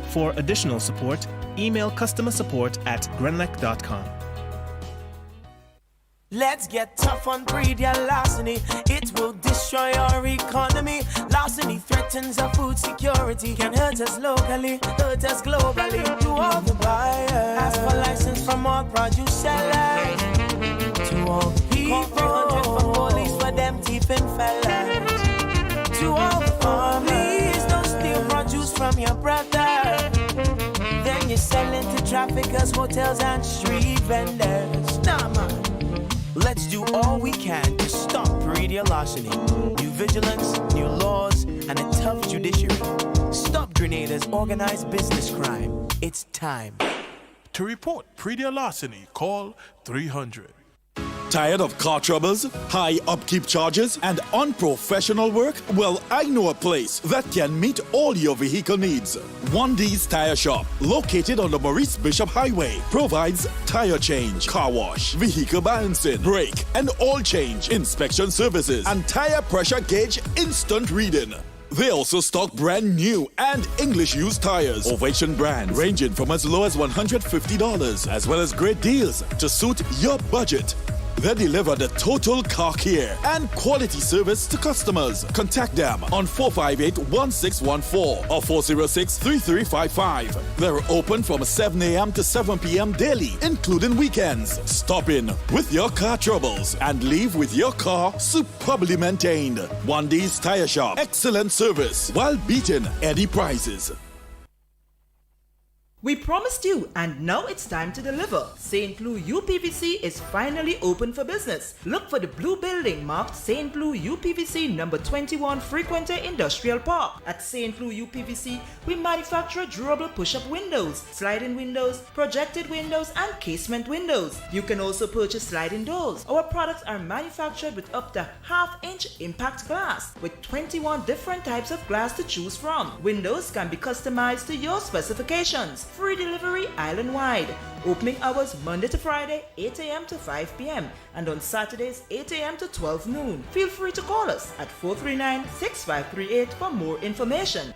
For additional support, email customersupport@grenlec.com. Let's get tough on breed larceny. It will destroy our economy. Larceny threatens our food security. Can hurt us locally, hurt us globally. To all the buyers, ask for license from all produce sellers. To all the people, 300 for police for them thieving fellas. To all the families, don't steal produce from your brother. Then you're selling to traffickers, hotels and street vendors. Nah, man. Let's do all we can to stop breed larceny. New vigilance, new laws, and a tough judiciary. Stop Grenada's organized business crime. It's time. To report breed larceny, call 300. Tired of car troubles, high upkeep charges, and unprofessional work? Well, I know a place that can meet all your vehicle needs. 1D's Tire Shop, located on the Maurice Bishop Highway, provides tire change, car wash, vehicle balancing, brake and oil change, inspection services, and tire pressure gauge instant reading. They also stock brand new and English used tires of Asian brands ranging from as low as $150, as well as great deals to suit your budget. They deliver the total car care and quality service to customers. Contact them on 458-1614 or 406-3355. They're open from 7 a.m. to 7 p.m. daily, including weekends. Stop in with your car troubles and leave with your car superbly maintained. 1D's Tire Shop. Excellent service while beating any prices. We promised you, and now it's time to deliver. St. Louis UPVC is finally open for business. Look for the blue building marked St. Louis UPVC number 21 Frequenter Industrial Park. At St. Louis UPVC, we manufacture durable push-up windows, sliding windows, projected windows, and casement windows. You can also purchase sliding doors. Our products are manufactured with up to half-inch impact glass, with 21 different types of glass to choose from. Windows can be customized to your specifications. Free delivery island-wide. Opening hours Monday to Friday, 8 a.m. to 5 p.m. and on Saturdays, 8 a.m. to 12 noon. Feel free to call us at 439-6538 for more information.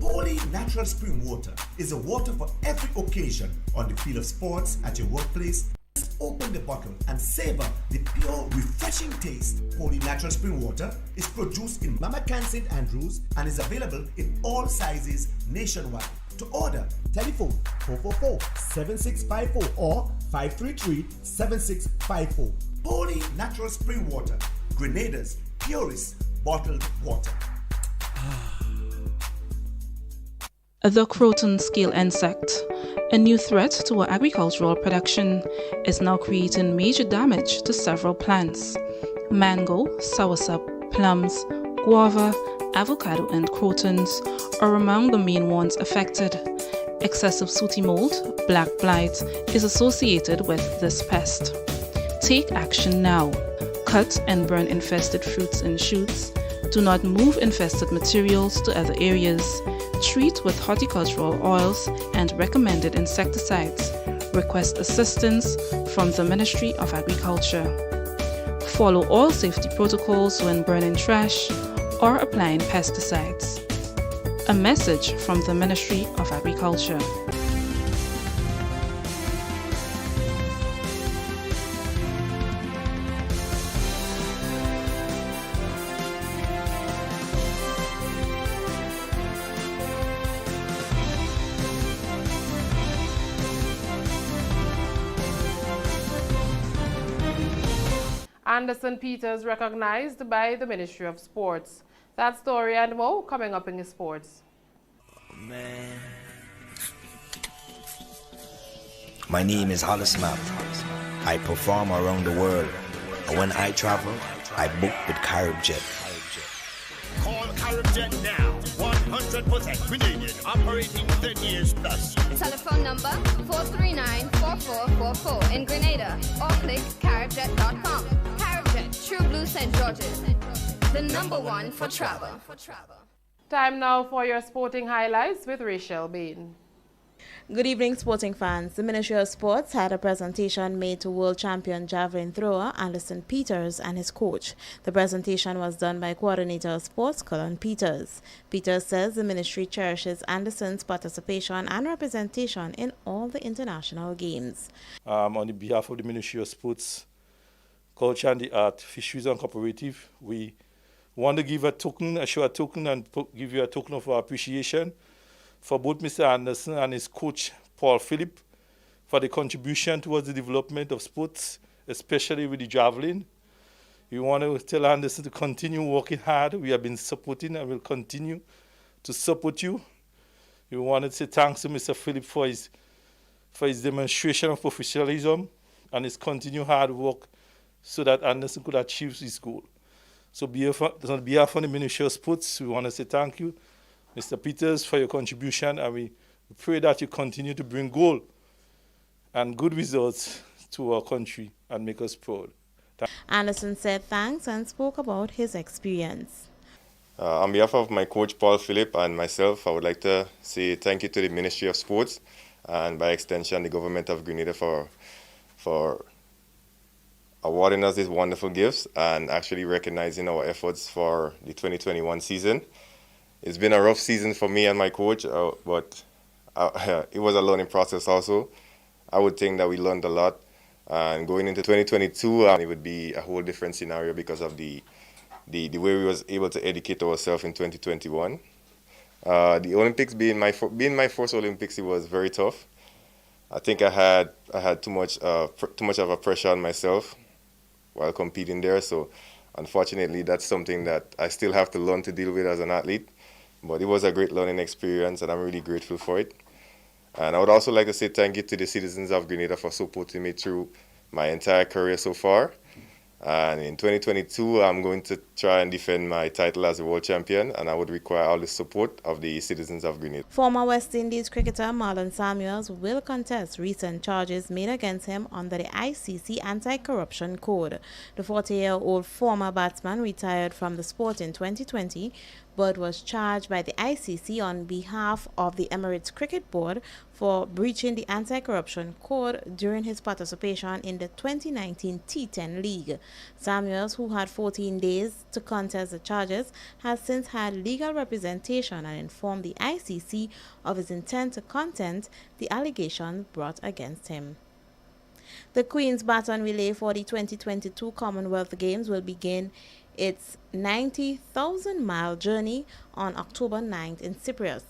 Holy Natural Spring Water is a water for every occasion on the field of sports, at your workplace. Just open the bottle and savor the pure, refreshing taste. Holy Natural Spring Water is produced in Mama Can St. Andrews and is available in all sizes nationwide. To order, telephone 444-7654 or 533-7654. Holy Natural Spring Water, Grenada's purest bottled water. The croton scale insect, a new threat to our agricultural production, is now creating major damage to several plants. Mango, soursop, plums, guava, avocado and crotons are among the main ones affected. Excessive sooty mold, black blight, is associated with this pest. Take action now. Cut and burn infested fruits and shoots. Do not move infested materials to other areas. Treat with horticultural oils and recommended insecticides. Request assistance from the Ministry of Agriculture. Follow all safety protocols when burning trash or applying pesticides. A message from the Ministry of Agriculture. Anderson Peters recognized by the Ministry of Sports. That story and more coming up in the sports. Man. My name is Hollis Map. I perform around the world. And when I travel, I book with CaribJet. Call CaribJet now. 100% Grenadian, operating 10 years plus. Telephone number 439-4444 in Grenada or click caribjet.com. CaribJet, True Blue St. George's. The number one for travel. Time now for your sporting highlights with Rachel Bain. Good evening, sporting fans. The Ministry of Sports had a presentation made to world champion javelin thrower Anderson Peters and his coach. The presentation was done by Coordinator of Sports, Colin Peters. Peters says the ministry cherishes Anderson's participation and representation in all the international games. On the behalf of the Ministry of Sports, Culture and the Art, Fisheries and Cooperative, we want to give a token, and give you a token of our appreciation for both Mr. Anderson and his coach, Paul Phillip, for the contribution towards the development of sports, especially with the javelin. We want to tell Anderson to continue working hard. We have been supporting and will continue to support you. We want to say thanks to Mr. Phillip for his demonstration of professionalism and his continued hard work so that Anderson could achieve his goal. So on behalf of the Ministry of Sports, we want to say thank you, Mr. Peters, for your contribution, and we pray that you continue to bring goal and good results to our country and make us proud. Anderson said thanks and spoke about his experience. On behalf of my coach, Paul Phillip, and myself, I would like to say thank you to the Ministry of Sports and by extension the Government of Grenada for awarding us these wonderful gifts and actually recognizing our efforts for the 2021 season. It's been a rough season for me and my coach, but it was a learning process also. I would think that we learned a lot. And going into 2022, it would be a whole different scenario because of the way we was able to educate ourselves in 2021. The Olympics being my first Olympics, it was very tough. I think I had too much of a pressure on myself while competing there. So unfortunately, that's something that I still have to learn to deal with as an athlete. But it was a great learning experience, and I'm really grateful for it. And I would also like to say thank you to the citizens of Grenada for supporting me through my entire career so far. And in 2022, I'm going to try and defend my title as a world champion, and I would require all the support of the citizens of Grenada. Former West Indies cricketer Marlon Samuels will contest recent charges made against him under the ICC Anti-Corruption Code. The 40-year-old former batsman retired from the sport in 2020, but was charged by the ICC on behalf of the Emirates Cricket Board for breaching the anti-corruption code during his participation in the 2019 T10 League. Samuels, who had 14 days to contest the charges, has since had legal representation and informed the ICC of his intent to contest the allegations brought against him. The Queen's Baton Relay for the 2022 Commonwealth Games will begin its 90,000-mile journey on October 9th in Cyprus.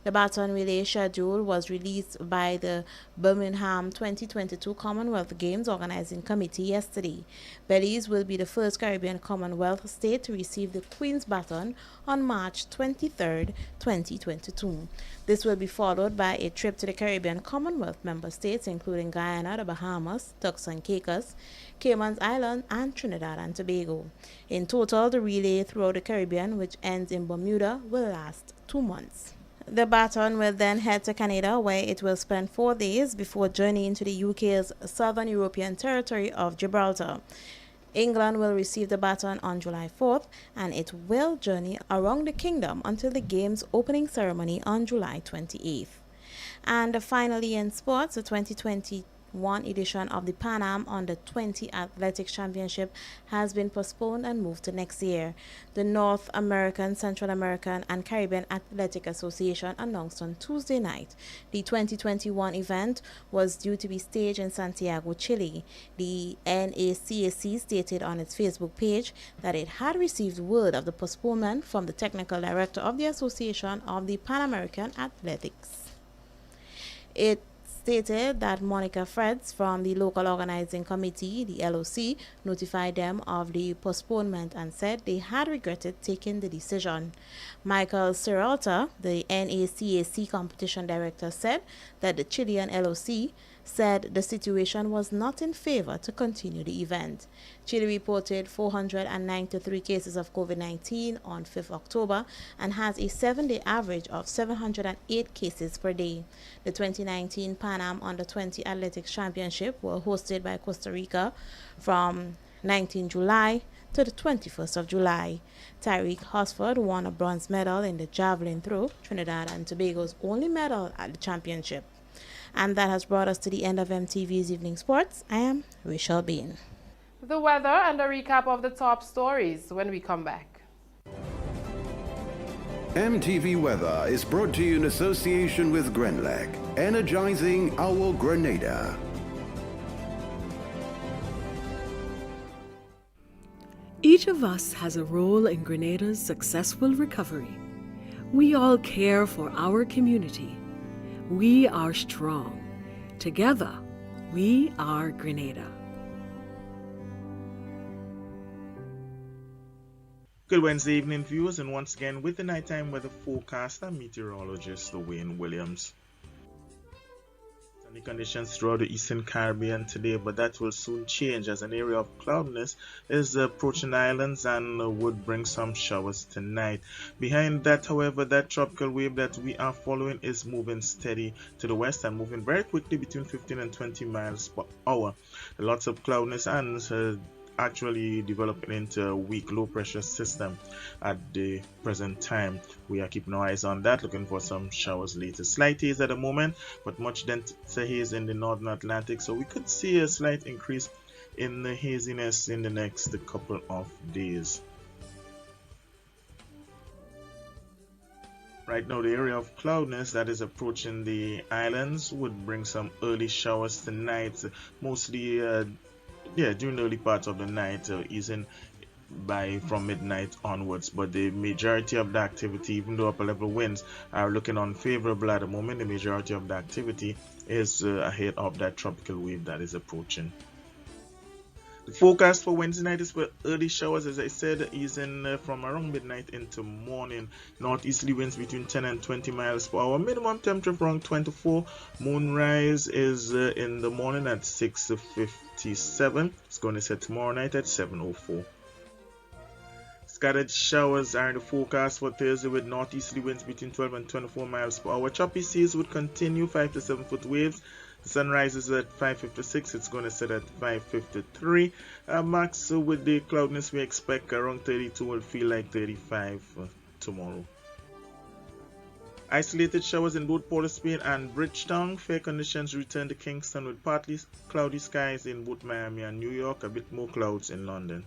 The baton relay schedule was released by the Birmingham 2022 Commonwealth Games Organizing Committee yesterday. Belize will be the first Caribbean Commonwealth state to receive the Queen's Baton on March 23, 2022. This will be followed by a trip to the Caribbean Commonwealth member states, including Guyana, the Bahamas, Turks and Caicos, Cayman Islands, and Trinidad and Tobago. In total, the relay throughout the Caribbean, which ends in Bermuda, will last 2 months. The baton will then head to Canada, where it will spend 4 days before journeying to the UK's Southern European territory of Gibraltar. England will receive the baton on July 4th, and it will journey around the kingdom until the game's opening ceremony on July 28th. And finally in sports, the 2021 edition of the Pan Am Under 20 Athletics Championship has been postponed and moved to next year. The North American, Central American, and Caribbean Athletic Association announced on Tuesday night the 2021 event was due to be staged in Santiago, Chile. The NACAC stated on its Facebook page that it had received word of the postponement from the technical director of the Association of the Pan American Athletics. It's stated that Monica Freds from the local organizing committee, the LOC, notified them of the postponement and said they had regretted taking the decision. Michael Serralta, the NACAC competition director, said that the Chilean LOC said the situation was not in favor to continue the event. Chile reported 493 cases of COVID-19 on 5th October and has a 7-day average of 708 cases per day. The 2019 Pan Am Under-20 Athletics Championship were hosted by Costa Rica from 19 July to the 21st of July. Tyreek Hosford won a bronze medal in the javelin throw, Trinidad and Tobago's only medal at the championship. And that has brought us to the end of MTV's Evening Sports. I am Rachel Bean. The weather and a recap of the top stories when we come back. MTV Weather is brought to you in association with Grenlac, energizing our Grenada. Each of us has a role in Grenada's successful recovery. We all care for our community. We are strong. Together, we are Grenada. Good Wednesday evening, viewers, and once again with the nighttime weather forecast and meteorologist Wayne Williams. Sunny conditions throughout the Eastern Caribbean today, but that will soon change as an area of cloudiness is approaching the islands and would bring some showers tonight. Behind that, however, that tropical wave that we are following is moving steady to the west and moving very quickly between 15 and 20 miles per hour. Lots of cloudiness and actually developing into a weak low pressure system at the present time. We are keeping our eyes on that, looking for some showers later. Slight haze at the moment, but much denser haze in the northern Atlantic, so we could see a slight increase in the haziness in the next couple of days. Right now, the area of cloudiness that is approaching the islands would bring some early showers tonight, mostly during the early part of the night, easing from midnight onwards. But the majority of the activity, even though upper level winds are looking unfavorable at the moment, the majority of the activity is ahead of that tropical wave that is approaching. The forecast for Wednesday night is for early showers, as I said, easing from around midnight into morning. Northeasterly winds between 10 and 20 miles per hour. Minimum temperature of around 24. Moonrise is in the morning at 6:57. It's going to set tomorrow night at 7:04. Scattered showers are in the forecast for Thursday with northeasterly winds between 12 and 24 miles per hour. Choppy seas would continue, 5 to 7 foot waves. The sun rises at 5:56. It's going to set at 5:53. Max with the cloudiness we expect around 32 will feel like 35 tomorrow. Isolated showers in both Port of Spain and Bridgetown. Fair conditions return to Kingston with partly cloudy skies in both Miami and New York. A bit more clouds in London.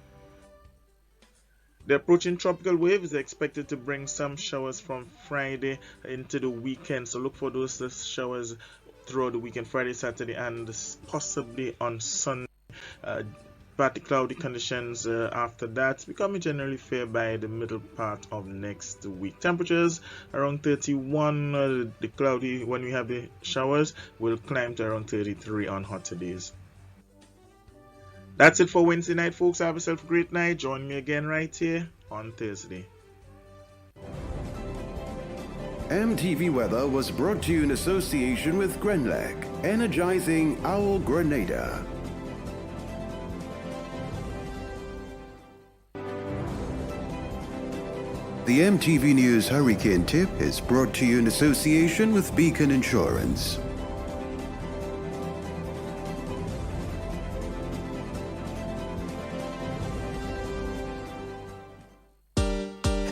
The approaching tropical wave is expected to bring some showers from Friday into the weekend. So look for those showers throughout the weekend, Friday, Saturday, and possibly on Sunday. Partly cloudy conditions after that, becoming generally fair by the middle part of next week. Temperatures around 31. The cloudy, when we have the showers, will climb to around 33 on hotter days. That's it for Wednesday night, folks. Have yourself a great night. Join me again right here on Thursday. MTV Weather was brought to you in association with Grenlac, energizing our Grenada. The MTV News Hurricane Tip is brought to you in association with Beacon Insurance.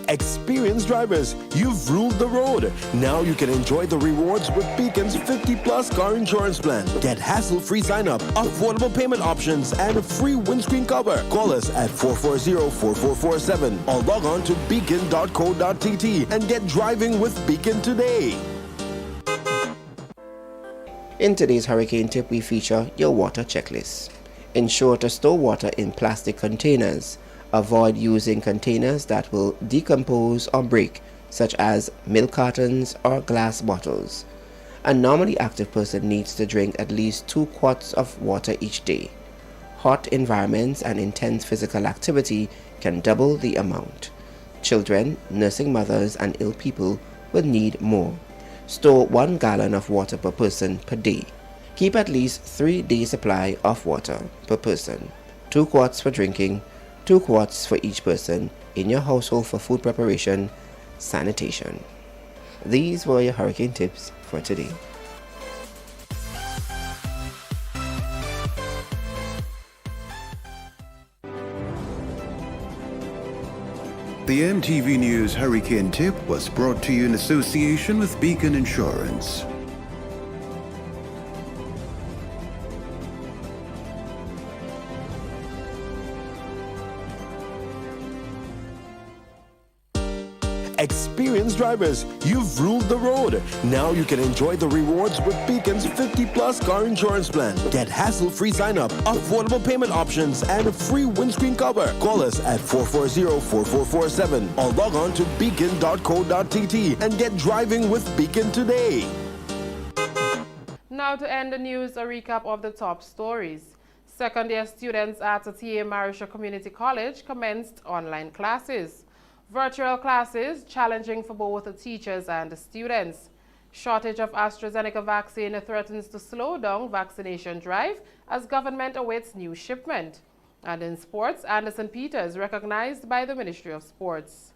Experienced drivers, you've ruled the road. Now you can enjoy the rewards with Beacon's 50-plus car insurance plan. Get hassle-free sign-up, affordable payment options, and a free windscreen cover. Call us at 440-4447 or log on to beacon.co.tt and get driving with Beacon today. In today's Hurricane Tip, we feature your water checklist. Ensure to store water in plastic containers. Avoid using containers that will decompose or break, such as milk cartons or glass bottles. A normally active person needs to drink at least 2 quarts of water each day. Hot environments and intense physical activity can double the amount. Children, nursing mothers, and ill people will need more. Store 1 gallon of water per person per day. Keep at least 3 days supply of water per person. 2 quarts for drinking, 2 quarts for each person in your household for food preparation, sanitation. These were your hurricane tips for today. The MTV News Hurricane Tip was brought to you in association with Beacon Insurance. Experienced drivers, you've ruled the road. Now you can enjoy the rewards with Beacon's 50+ car insurance plan. Get hassle-free sign-up, affordable payment options, and a free windscreen cover. Call us at 440-4447 or log on to beacon.co.tt and get driving with Beacon today. Now to end the news, a recap of the top stories. Second-year students at T.A. Marisha Community College commenced online classes. Virtual classes challenging for both the teachers and the students. Shortage of AstraZeneca vaccine threatens to slow down vaccination drive as government awaits new shipment. And in sports, Anderson Peters recognized by the Ministry of Sports.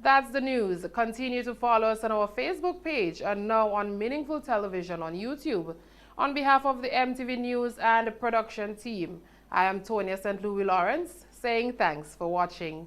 That's the news. Continue to follow us on our Facebook page and now on Meaningful Television on YouTube. On behalf of the MTV News and the production team, I am Tonya St. Louis Lawrence saying thanks for watching.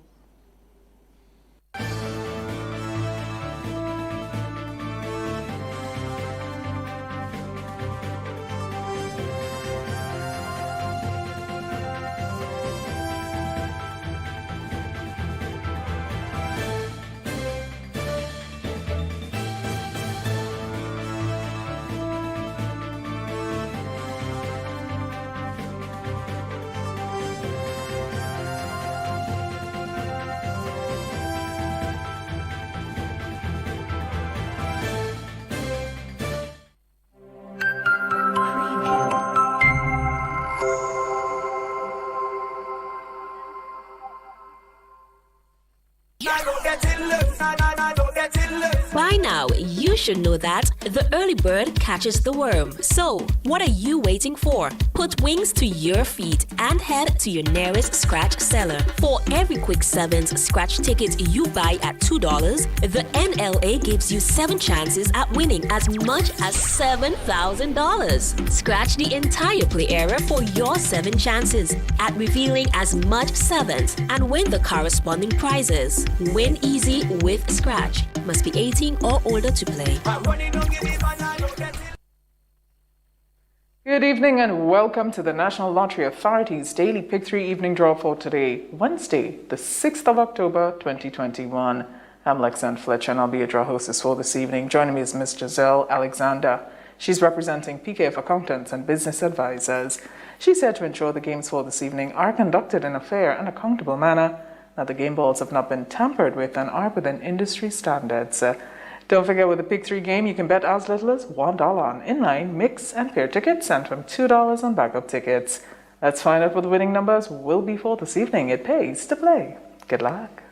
By now, you should know that the early bird catches the worm. So, what are you waiting for? Put wings to your feet and head to your nearest scratch seller. For every Quick 7's scratch ticket you buy at $2, the NLA gives you 7 chances at winning as much as $7,000. Scratch the entire play area for your 7 chances at revealing as much 7s and win the corresponding prizes. Win easy with Scratch. Must be 18 or older to play. Good evening and welcome to the National Lottery Authority's Daily Pick 3 Evening Draw for today, Wednesday, the 6th of October, 2021. I'm Lexanne Fletcher and I'll be your draw hostess for this evening. Joining me is Ms. Giselle Alexander. She's representing PKF Accountants and Business Advisors. She's here to ensure the games for this evening are conducted in a fair and accountable manner. Now, the game balls have not been tampered with and are within industry standards. Don't forget, with the Pick 3 game, you can bet as little as $1 on inline, mix, and pair tickets and from $2 on backup tickets. Let's find out what the winning numbers will be for this evening. It pays to play. Good luck.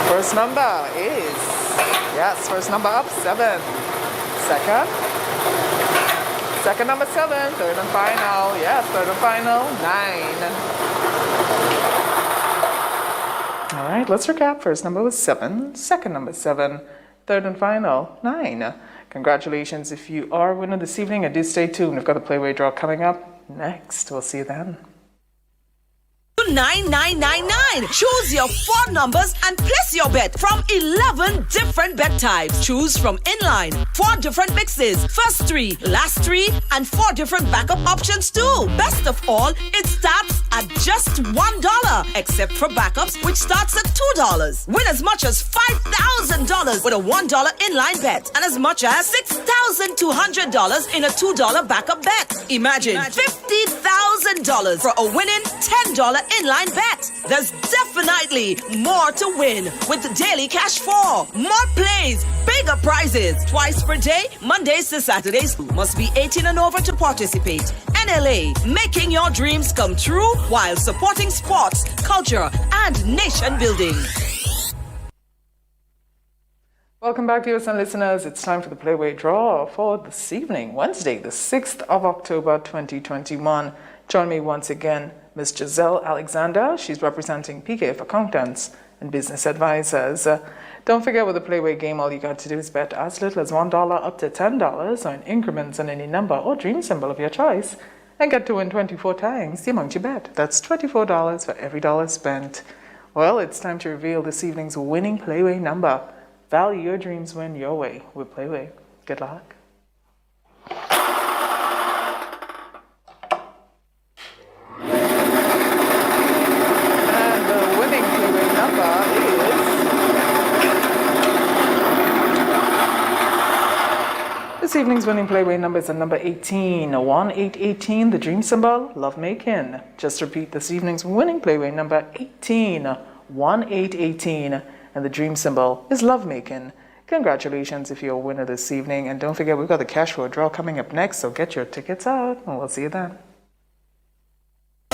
First number is, first number up, 7. Second number 7, third and final, third and final, 9. All right, let's recap. First number was 7, second number 7, third and final, 9. Congratulations if you are winning this evening, and do stay tuned. We've got a playway draw coming up next. We'll see you then. 9999. Choose your 4 numbers and place your bet from 11 different bet types. Choose from inline, 4 different mixes, first 3, last 3, and 4 different backup options too. Best of all, it starts at just $1, except for backups, which starts at $2. Win as much as $5,000 with a $1 inline bet and as much as $6,200 in a $2 backup bet. Imagine $50,000 $1,000 for a winning $10 inline bet. There's definitely more to win with the Daily Cash 4. More plays, bigger prizes. Twice per day, Mondays to Saturdays. Must be 18 and over to participate. NLA, making your dreams come true while supporting sports, culture, and nation building. Welcome back, viewers and listeners. It's time for the Playway Draw for this evening, Wednesday, the 6th of October, 2021. Join me once again, Ms. Giselle Alexander. She's representing PKF Accountants and Business Advisors. Don't forget, with the Playway game, all you got to do is bet as little as $1 up to $10 on increments on any number or dream symbol of your choice and get to win 24 times the amount you bet. That's $24 for every dollar spent. Well, it's time to reveal this evening's winning Playway number. Value your dreams, win your way with Playway. Good luck. And the winning Playway number is... This evening's winning Playway number is a number 18, 1818, the dream symbol, lovemaking. Just repeat, this evening's winning Playway number 18, 1818. And the dream symbol is lovemaking. Congratulations if you're a winner this evening. And don't forget, we've got the cash for a draw coming up next, so get your tickets out, and we'll see you then.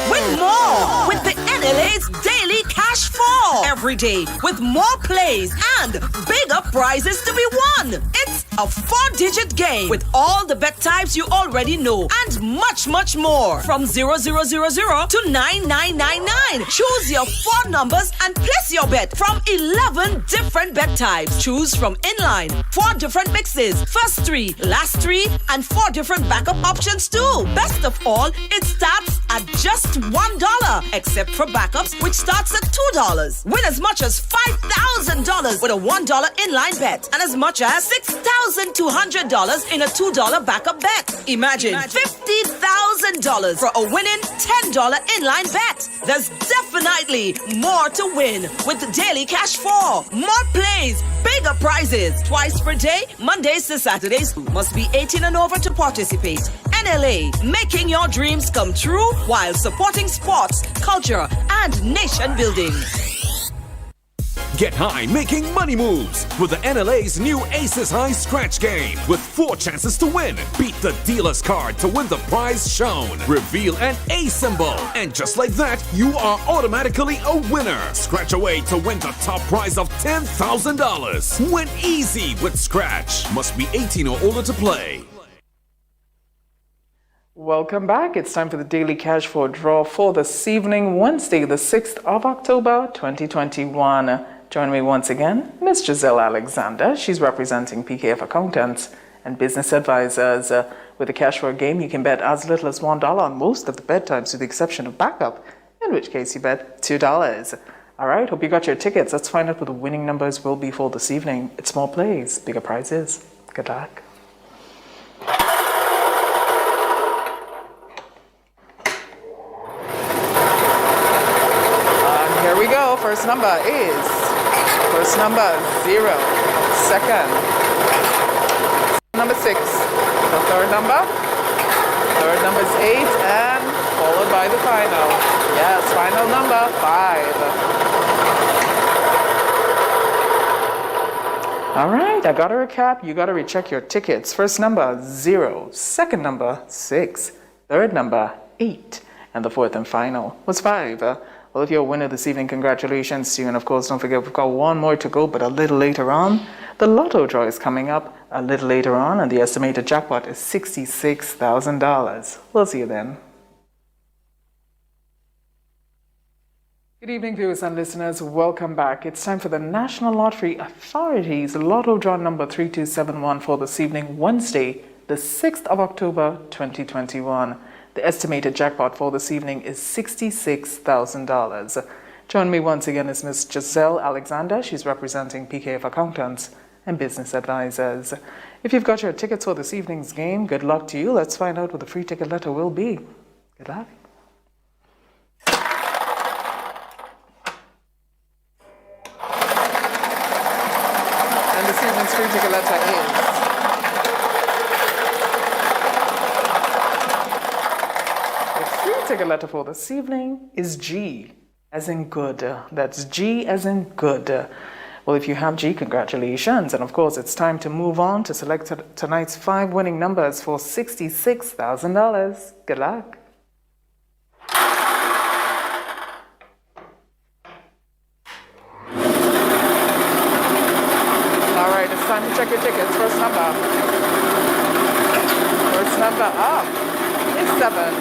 Win more with the NLA's Daily Cash 4. Every day with more plays and bigger prizes to be won. It's a 4-digit game with all the bet types you already know and much, much more. From 0000 to 9999. Choose your 4 numbers and place your bet from 11 different bet types. Choose from inline, 4 different mixes, first 3, last 3, and 4 different backup options too. Best of all, it starts at just $1, except for backups, which starts at $2. Win as much as $5,000 with a $1 inline bet and as much as $6,200 in a $2 backup bet. Imagine $50,000 for a winning $10 inline bet. There's definitely more to win with the Daily Cash 4. More plays, bigger prizes. Twice per day, Mondays to Saturdays. Must be 18 and over to participate. NLA, making your dreams come true while supporting sports, culture, and nation building. Get high making money moves with the NLA's new Aces High Scratch game with 4 chances to win. Beat the dealer's card to win the prize shown. Reveal an A symbol. And just like that, you are automatically a winner. Scratch away to win the top prize of $10,000. Win easy with Scratch. Must be 18 or older to play. Welcome back. It's time for the Daily Cash for draw for this evening, Wednesday, the 6th of October, 2021. Join me once again, Ms. Giselle Alexander. She's representing PKF Accountants and Business Advisors. With the cash for a game, you can bet as little as $1 on most of the bet types with the exception of backup, in which case you bet $2. All right, hope you got your tickets. Let's find out what the winning numbers will be for this evening. It's more plays, bigger prizes. Good luck. Here we go. First number is 0. Second, number 6. The third number is 8, and followed by the final. Yes, final number 5. All right, I got to recap. You got to recheck your tickets. First number 0. Second number 6. Third number 8, and the fourth and final was 5. Well, if you're a winner this evening, congratulations to you. And of course, don't forget, we've got one more to go, but a little later on. The lotto draw is coming up a little later on, and the estimated jackpot is $66,000. We'll see you then. Good evening, viewers and listeners. Welcome back. It's time for the National Lottery Authority's lotto draw number 3271 for this evening, Wednesday, the 6th of October, 2021. The estimated jackpot for this evening is $66,000. Join me once again is Ms. Giselle Alexander. She's representing PKF Accountants and Business Advisors. If you've got your tickets for this evening's game, good luck to you. Let's find out what the free ticket letter will be. Good luck. And this evening's free ticket letter is ticket letter for this evening is G, as in good. That's G as in good. Well, if you have G, congratulations. And of course, it's time to move on to select tonight's 5 winning numbers for $66,000. Good luck. All right, it's time to check your tickets. First number up is 7.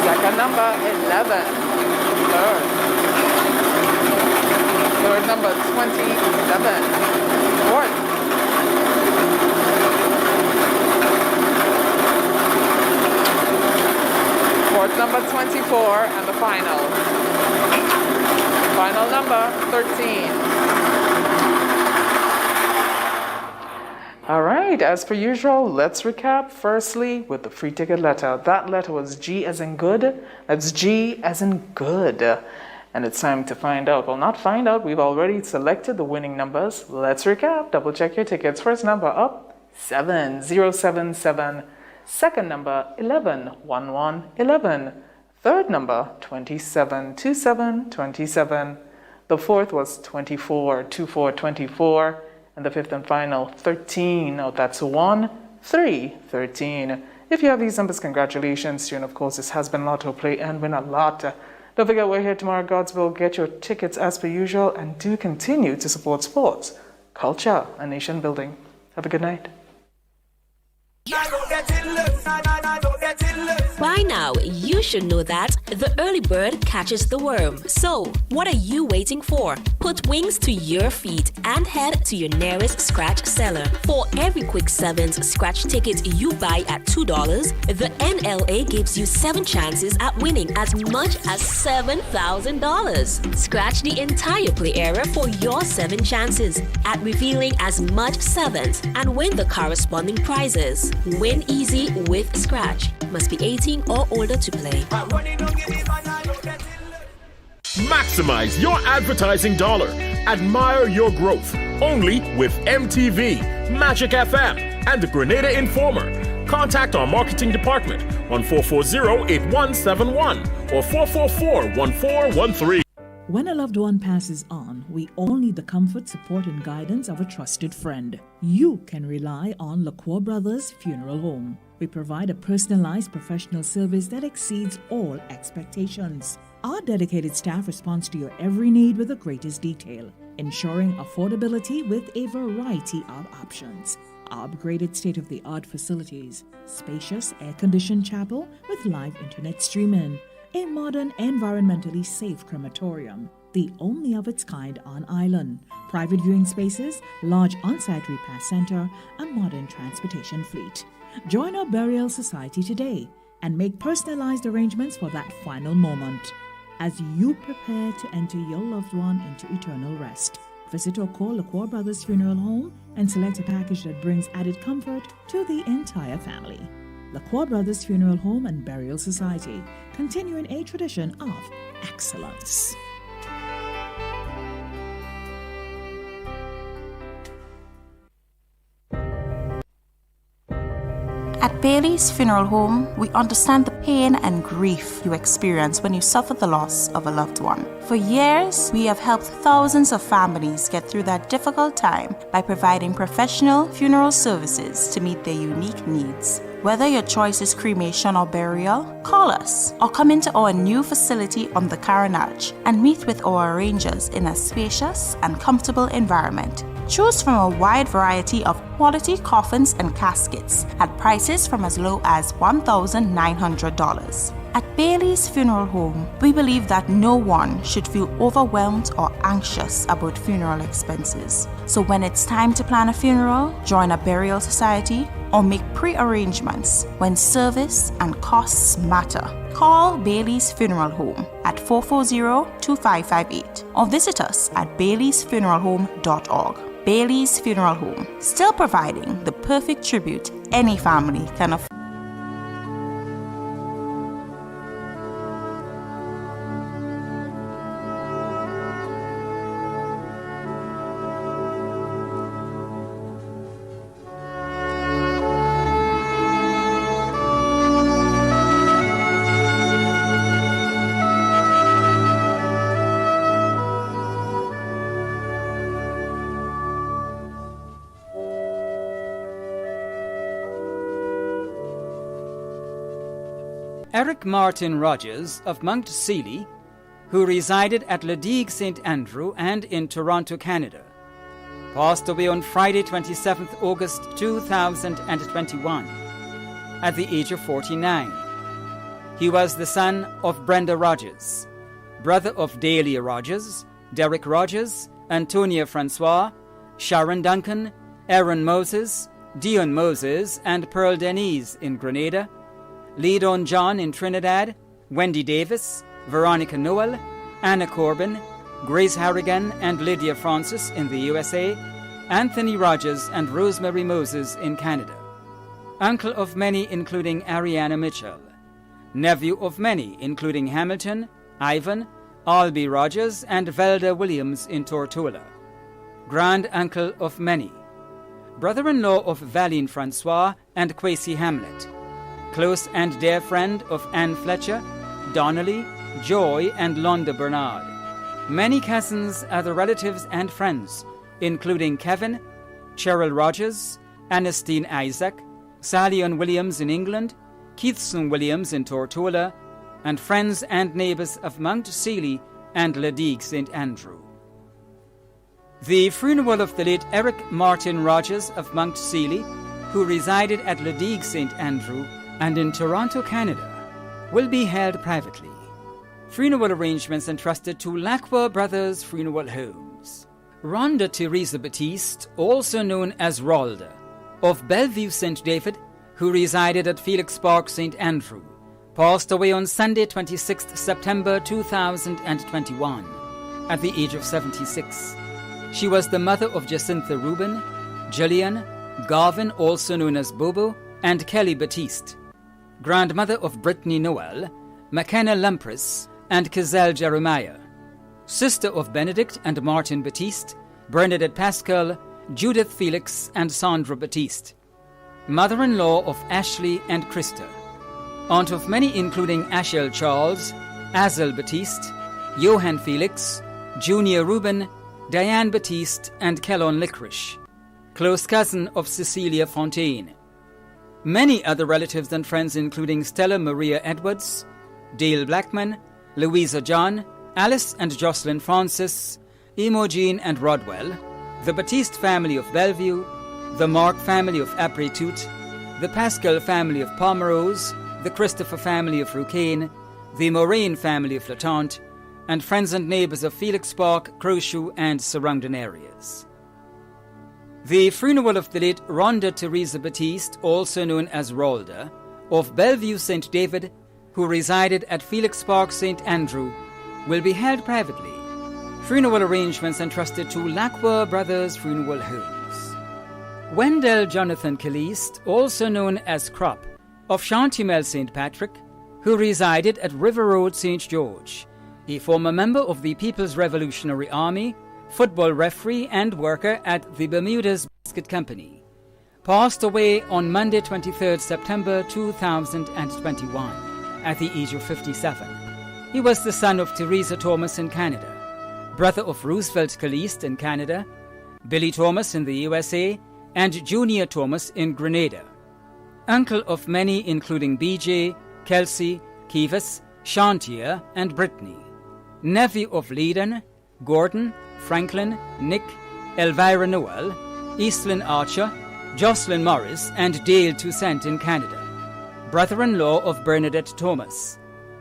Second number, 11. Third number, 27. Fourth number, 24. And the final number, 13. All right, as per usual, let's recap firstly with the free ticket letter. That letter was G as in good. That's G as in good. And it's time to find out. Well, not find out. We've already selected the winning numbers. Let's recap. Double check your tickets. First number up, 7077. Second number, 111111. Third number, 272727. The fourth was 242424. And the fifth and final, 13. Oh, that's 1313. If you have these numbers, congratulations to you. And of course, this has been Lotto Play and Win a Lot. Don't forget, we're here tomorrow, God's will. Get your tickets as per usual and do continue to support sports, culture, and nation building. Have a good night. By now, you should know that the early bird catches the worm. So, what are you waiting for? Put wings to your feet and head to your nearest scratch seller. For every quick sevens scratch ticket you buy at $2, the NLA gives you 7 chances at winning as much as $7,000. Scratch the entire play area for your 7 chances at revealing as much sevens and win the corresponding prizes. Win easy with Scratch. Must be 18 or older to play. Maximize your advertising dollar. Admire your growth. Only with MTV, Magic FM, and the Grenada Informer. Contact our marketing department on 440-8171 or 444-1413. When a loved one passes on, we all need the comfort, support, and guidance of a trusted friend. You can rely on LaCroix Brothers Funeral Home. We provide a personalized professional service that exceeds all expectations. Our dedicated staff responds to your every need with the greatest detail, ensuring affordability with a variety of options. Our upgraded state-of-the-art facilities, spacious air-conditioned chapel with live internet streaming, a modern, environmentally safe crematorium, the only of its kind on island, private viewing spaces, large on-site repast center, a modern transportation fleet. Join our burial society today and make personalized arrangements for that final moment as you prepare to enter your loved one into eternal rest. Visit or call LaCroix Brothers Funeral Home and select a package that brings added comfort to the entire family. LaCroix Brothers Funeral Home and Burial Society, continuing a tradition of excellence. At Bailey's Funeral Home, we understand the pain and grief you experience when you suffer the loss of a loved one. For years, we have helped thousands of families get through that difficult time by providing professional funeral services to meet their unique needs. Whether your choice is cremation or burial, call us or come into our new facility on the Carenage and meet with our arrangers in a spacious and comfortable environment. Choose from a wide variety of quality coffins and caskets at prices from as low as $1,900. At Bailey's Funeral Home, we believe that no one should feel overwhelmed or anxious about funeral expenses. So when it's time to plan a funeral, join a burial society, or make pre-arrangements when service and costs matter, call Bailey's Funeral Home at 440-2558 or visit us at baileysfuneralhome.org. Bailey's Funeral Home, still providing the perfect tribute any family can afford. Eric Martin Rogers of Mount Seeley, who resided at Le Digue St. Andrew and in Toronto, Canada, passed away on Friday, 27th August 2021, at the age of 49. He was the son of Brenda Rogers, brother of Dahlia Rogers, Derek Rogers, Antonia Francois, Sharon Duncan, Aaron Moses, Dion Moses, and Pearl Denise in Grenada, Leadon John in Trinidad, Wendy Davis, Veronica Noel, Anna Corbin, Grace Harrigan, and Lydia Francis in the USA, Anthony Rogers and Rosemary Moses in Canada. Uncle of many including Ariana Mitchell. Nephew of many including Hamilton, Ivan, Albie Rogers, and Velda Williams in Tortola. Grand-uncle of many. Brother-in-law of Valine Francois and Kwesi Hamlet. Close and dear friend of Anne Fletcher, Donnelly, Joy, and Londa Bernard. Many cousins, other relatives and friends, including Kevin, Cheryl Rogers, Ernestine Isaac, Sallyon Williams in England, Keithson Williams in Tortola, and friends and neighbours of Mount Seeley and Le Digue St. Andrew. The funeral of the late Eric Martin Rogers of Mount Seeley, who resided at Le Digue St. Andrew and in Toronto, Canada, will be held privately. Funeral arrangements entrusted to Lacroix Brothers Funeral Homes. Rhonda Teresa Batiste, also known as Rolda, of Bellevue St. David, who resided at Felix Park St. Andrew, passed away on Sunday, 26th September 2021, at the age of 76. She was the mother of Jacintha Rubin, Jillian, Garvin, also known as Bobo, and Kelly Batiste, grandmother of Brittany Noel, McKenna Lumpris, and Kazelle Jeremiah, sister of Benedict and Martin Batiste, Bernadette Pascal, Judith Felix, and Sandra Batiste, mother-in-law of Ashley and Krista, aunt of many including Ashel Charles, Azel Batiste, Johan Felix, Junior Rubin, Diane Batiste, and Kellon Licorice, close cousin of Cecilia Fontaine. Many other relatives and friends including Stella Maria Edwards, Dale Blackman, Louisa John, Alice and Jocelyn Francis, Imogen and Rodwell, the Batiste family of Bellevue, the Mark family of Apres-Tout, the Pascal family of Pomerose, the Christopher family of Roucaine, the Moraine family of Latente, and friends and neighbours of Felix Park, Crowshoe, and surrounding areas. The funeral of the late Rhonda Teresa Batiste, also known as Rolda, of Bellevue St. David, who resided at Felix Park St. Andrew, will be held privately. Funeral arrangements entrusted to Lacroix Brothers Funeral Homes. Wendell Jonathan Caliste, also known as Crop, of Chantimel St. Patrick, who resided at River Road St. George, a former member of the People's Revolutionary Army, football referee and worker at the Bermuda's Basket Company, passed away on Monday 23rd September 2021 at the age of 57. He was the son of Teresa Thomas in Canada, brother of Roosevelt Caliste in Canada, Billy Thomas in the USA, and Junior Thomas in Grenada. Uncle of many including BJ, Kelsey, Kivas, Shantia, and Brittany. Nephew of Leiden, Gordon, Franklin, Nick, Elvira Noel, Eastlyn Archer, Jocelyn Morris, and Dale Toussaint in Canada. Brother-in-law of Bernadette Thomas.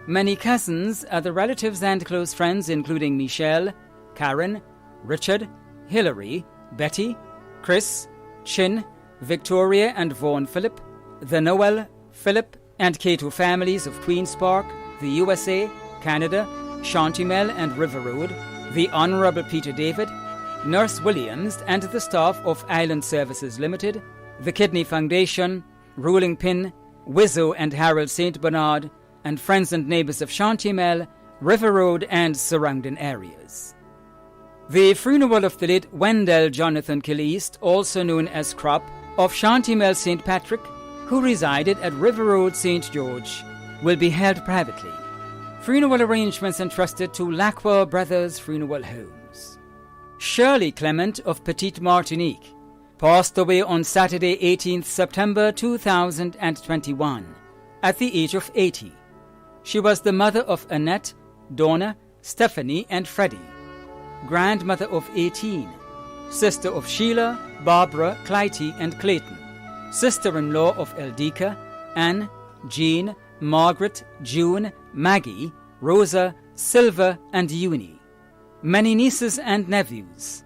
Many cousins, other relatives and close friends including Michelle, Karen, Richard, Hillary, Betty, Chris, Chin, Victoria and Vaughan Phillip, the Noel, Philip, and Cato families of Queen's Park, the USA, Canada, Chantimel and River Road, the Honourable Peter David, Nurse Williams and the staff of Island Services Limited, the Kidney Foundation, Ruling Pin, Wizzo and Harold St. Bernard, and friends and neighbours of Chantimel, River Road and surrounding areas. The funeral of the late Wendell Jonathan Caliste, also known as Crop, of Chantimel St. Patrick, who resided at River Road St. George, will be held privately. Funeral arrangements entrusted to Lacroix Brothers Funeral Homes. Shirley Clement of Petite Martinique passed away on Saturday 18th September 2021 at the age of 80. She was the mother of Annette, Donna, Stephanie, and Freddie, grandmother of 18, sister of Sheila, Barbara, Clytie, and Clayton, sister-in-law of Eldika, Anne, Jean, Margaret, June, Maggie, Rosa, Silver, and Uni. Many nieces and nephews.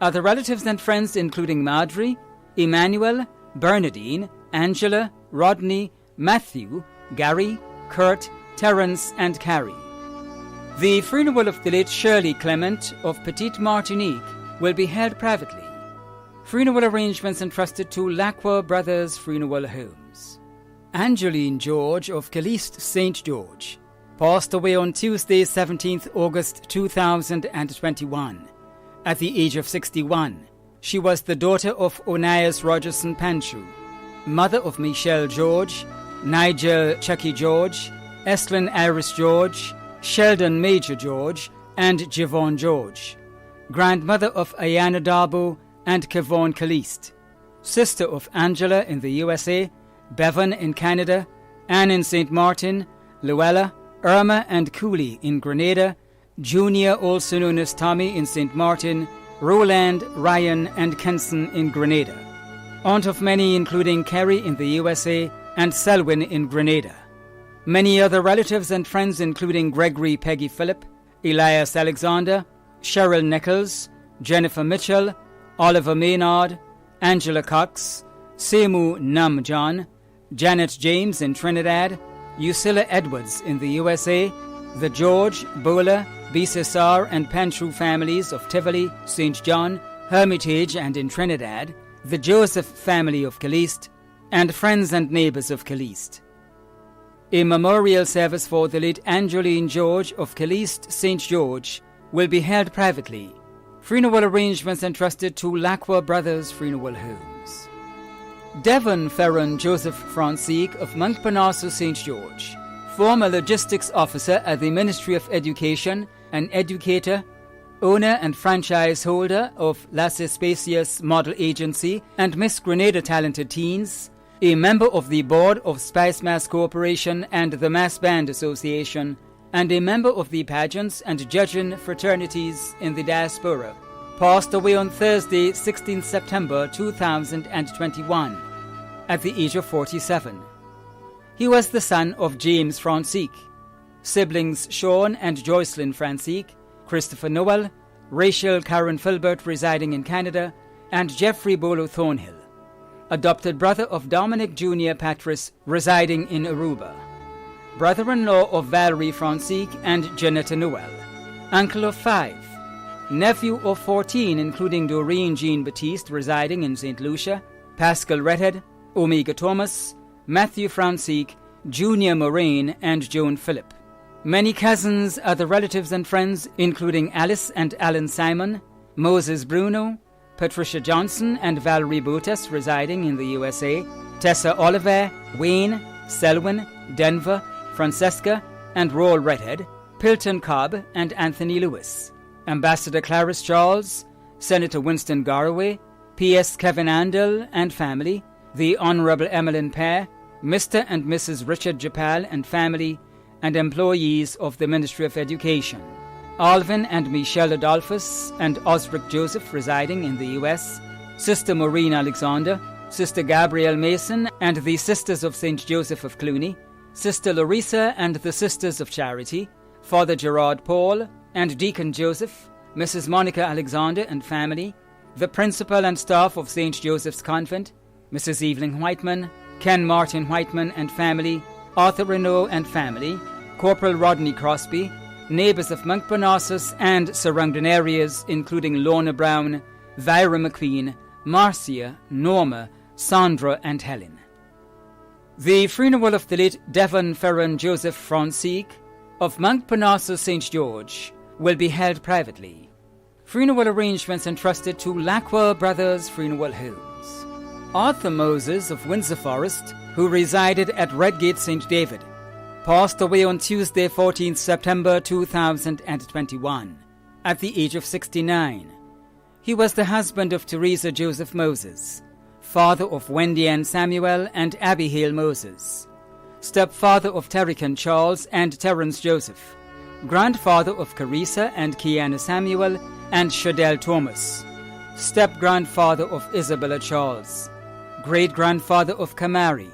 Other relatives and friends including Marjorie, Emmanuel, Bernadine, Angela, Rodney, Matthew, Gary, Kurt, Terence, and Carrie. The funeral of the late Shirley Clement of Petite Martinique will be held privately. Funeral arrangements entrusted to Lacroix Brothers Funeral Homes. Angeline George of Caliste St. George passed away on Tuesday, 17th August 2021. At the age of 61, she was the daughter of Onias Rogerson Panchu, mother of Michelle George, Nigel Chucky George, Estlin Iris George, Sheldon Major George, and Javon George, grandmother of Ayana Darbo and Kevon Caliste, sister of Angela in the USA, Bevan in Canada, Anne in St. Martin, Luella, Irma and Cooley in Grenada, Junior, also known as Tommy, in St. Martin, Roland, Ryan, and Kenson in Grenada. Aunt of many including Kerry in the USA and Selwyn in Grenada. Many other relatives and friends including Gregory Peggy Phillip, Elias Alexander, Cheryl Nichols, Jennifer Mitchell, Oliver Maynard, Angela Cox, Semu Nam John, Janet James in Trinidad, Usilla Edwards in the USA, the George, Bola, Bisesar and Pantrou families of Tivoli, St. John, Hermitage and in Trinidad, the Joseph family of Caliste, and friends and neighbours of Caliste. A memorial service for the late Angeline George of Caliste St. George will be held privately. Funeral arrangements entrusted to Lacroix Brothers Funeral Homes. Devon Ferron Joseph Francique of Montparnasse St. George, former logistics officer at the Ministry of Education, an educator, owner and franchise holder of Las Especias Model Agency and Miss Grenada Talented Teens, a member of the board of Spice Mass Corporation and the Mass Band Association, and a member of the pageants and judging fraternities in the diaspora, passed away on Thursday, 16 September 2021, at the age of 47. He was the son of James Francique, siblings Sean and Joycelyn Francique, Christopher Noel, Rachel Karen Filbert residing in Canada, and Jeffrey Bolo Thornhill, adopted brother of Dominic Jr. Patris residing in Aruba, brother-in-law of Valerie Francique and Janetta Noel, uncle of 5, nephew of 14 including Doreen Jean Batiste residing in St. Lucia, Pascal Redhead, Omega Thomas, Matthew Francique, Junior Moraine, and Joan Phillip. Many cousins, other relatives and friends including Alice and Alan Simon, Moses Bruno, Patricia Johnson and Valerie Botas residing in the USA, Tessa Oliver, Wayne, Selwyn, Denver, Francesca, and Roll Redhead, Pilton Cobb, and Anthony Lewis, Ambassador Clarice Charles, Senator Winston Garraway, P.S. Kevin Andel and family, the Honorable Emmeline Pear, Mr. and Mrs. Richard Japal and family, and employees of the Ministry of Education, Alvin and Michelle Adolphus and Osric Joseph residing in the U.S., Sister Maureen Alexander, Sister Gabrielle Mason and the Sisters of St. Joseph of Cluny, Sister Larissa and the Sisters of Charity, Father Gerard Paul and Deacon Joseph, Mrs. Monica Alexander and family, the principal and staff of St. Joseph's Convent, Mrs. Evelyn Whiteman, Ken Martin Whiteman and family, Arthur Renault and family, Corporal Rodney Crosby, neighbours of Montparnasse and surrounding areas including Lorna Brown, Vyra McQueen, Marcia, Norma, Sandra and Helen. The funeral of the late Devon Ferron Joseph Francique of Montparnasse St. George will be held privately. Funeral arrangements entrusted to Lacroix Brothers Funeral Homes. Arthur Moses of Windsor Forest, who resided at Redgate St. David, passed away on Tuesday, 14th September 2021, at the age of 69. He was the husband of Teresa Joseph Moses, father of Wendy Ann Samuel and Abigail Moses, stepfather of Terrican Charles and Terence Joseph, grandfather of Carissa and Kiana Samuel and Shadell Thomas, step-grandfather of Isabella Charles, great-grandfather of Kamari,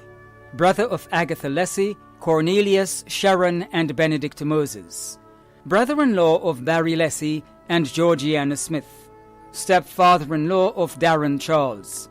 brother of Agatha Leslie, Cornelius, Sharon, and Benedict Moses, brother-in-law of Barry Leslie and Georgiana Smith, stepfather-in-law of Darren Charles.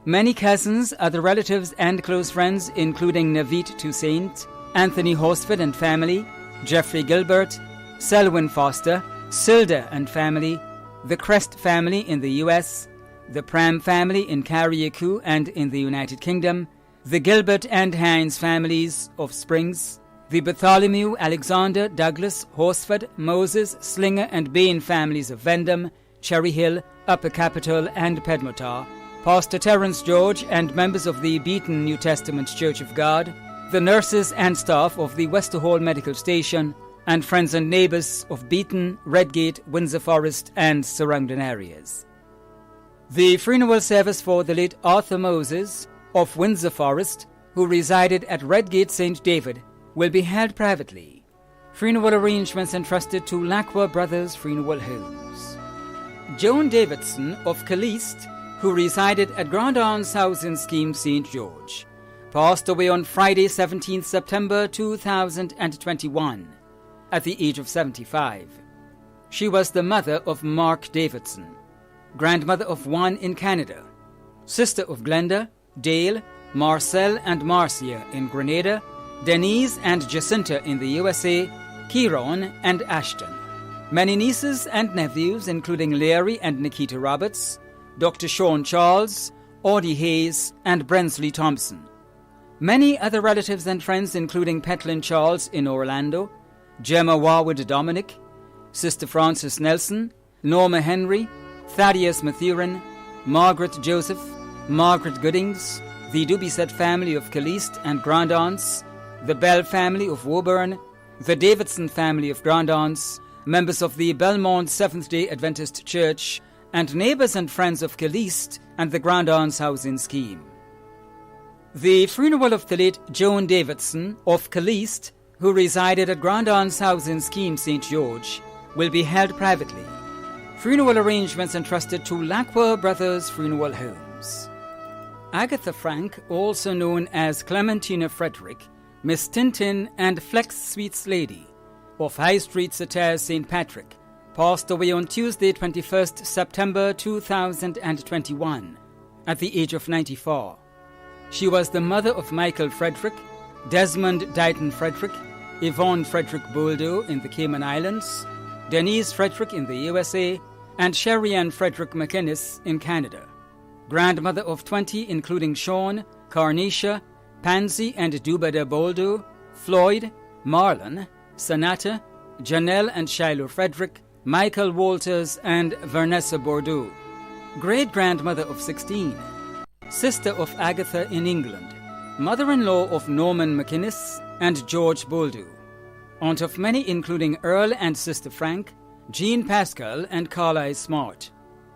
Many cousins, other relatives, and close friends, including Navit Toussaint, Anthony Horsford and family, Jeffrey Gilbert, Selwyn Foster, Silda and family, the Crest family in the U.S., the Pram family in Carriacou and in the United Kingdom, the Gilbert and Hines families of Springs, the Bartholomew, Alexander, Douglas, Horsford, Moses, Slinger, and Bain families of Vendham, Cherry Hill, Upper Capitol, and Pedmotar, Pastor Terence George and members of the Beaton New Testament Church of God, the nurses and staff of the Wester Hall Medical Station, and friends and neighbours of Beaton, Redgate, Windsor Forest, and surrounding areas. The funeral service for the late Arthur Moses of Windsor Forest, who resided at Redgate St. David, will be held privately. Funeral arrangements entrusted to Lacqua Brothers Funeral Homes. Joan Davidson of Caliste, who resided at Grand Anne's house in Scheme St. George, passed away on Friday, 17 September 2021, at the age of 75. She was the mother of Mark Davidson, grandmother of one in Canada, sister of Glenda, Dale, Marcel and Marcia in Grenada, Denise and Jacinta in the USA, Kieron and Ashton. Many nieces and nephews, including Larry and Nikita Roberts, Dr. Sean Charles, Audie Hayes, and Brensley Thompson. Many other relatives and friends, including Petlin Charles in Orlando, Gemma Warwood Dominic, Sister Frances Nelson, Norma Henry, Thaddeus Mathurin, Margaret Joseph, Margaret Goodings, the Dubiset family of Caliste and Grand Aunts, the Bell family of Woburn, the Davidson family of Grand Aunts, members of the Belmont Seventh-day Adventist Church, and neighbours and friends of Caliste and the Grand Aunts house in Scheme. The funeral of the late Joan Davidson of Caliste, who resided at Grand Aunts house in Scheme St. George, will be held privately. Funeral arrangements entrusted to Lacqua Brothers Funeral Homes. Agatha Frank, also known as Clementina Frederick, Miss Tintin and Flex Sweets Lady of High Street, Satire, St. Patrick, passed away on Tuesday, 21st September 2021, at the age of 94. She was the mother of Michael Frederick, Desmond Dighton Frederick, Yvonne Frederick Boldo in the Cayman Islands, Denise Frederick in the USA, and Sherry Ann Frederick McInnes in Canada. Grandmother of 20, including Sean, Carnisha, Pansy and Dubada Boldo, Floyd, Marlon, Sanata, Janelle and Shiloh Frederick, Michael Walters, and Vanessa Bordeaux. Great-grandmother of 16, sister of Agatha in England, mother-in-law of Norman McInnes and George Boldo, aunt of many including Earl and Sister Frank, Jean Pascal and Carlisle Smart.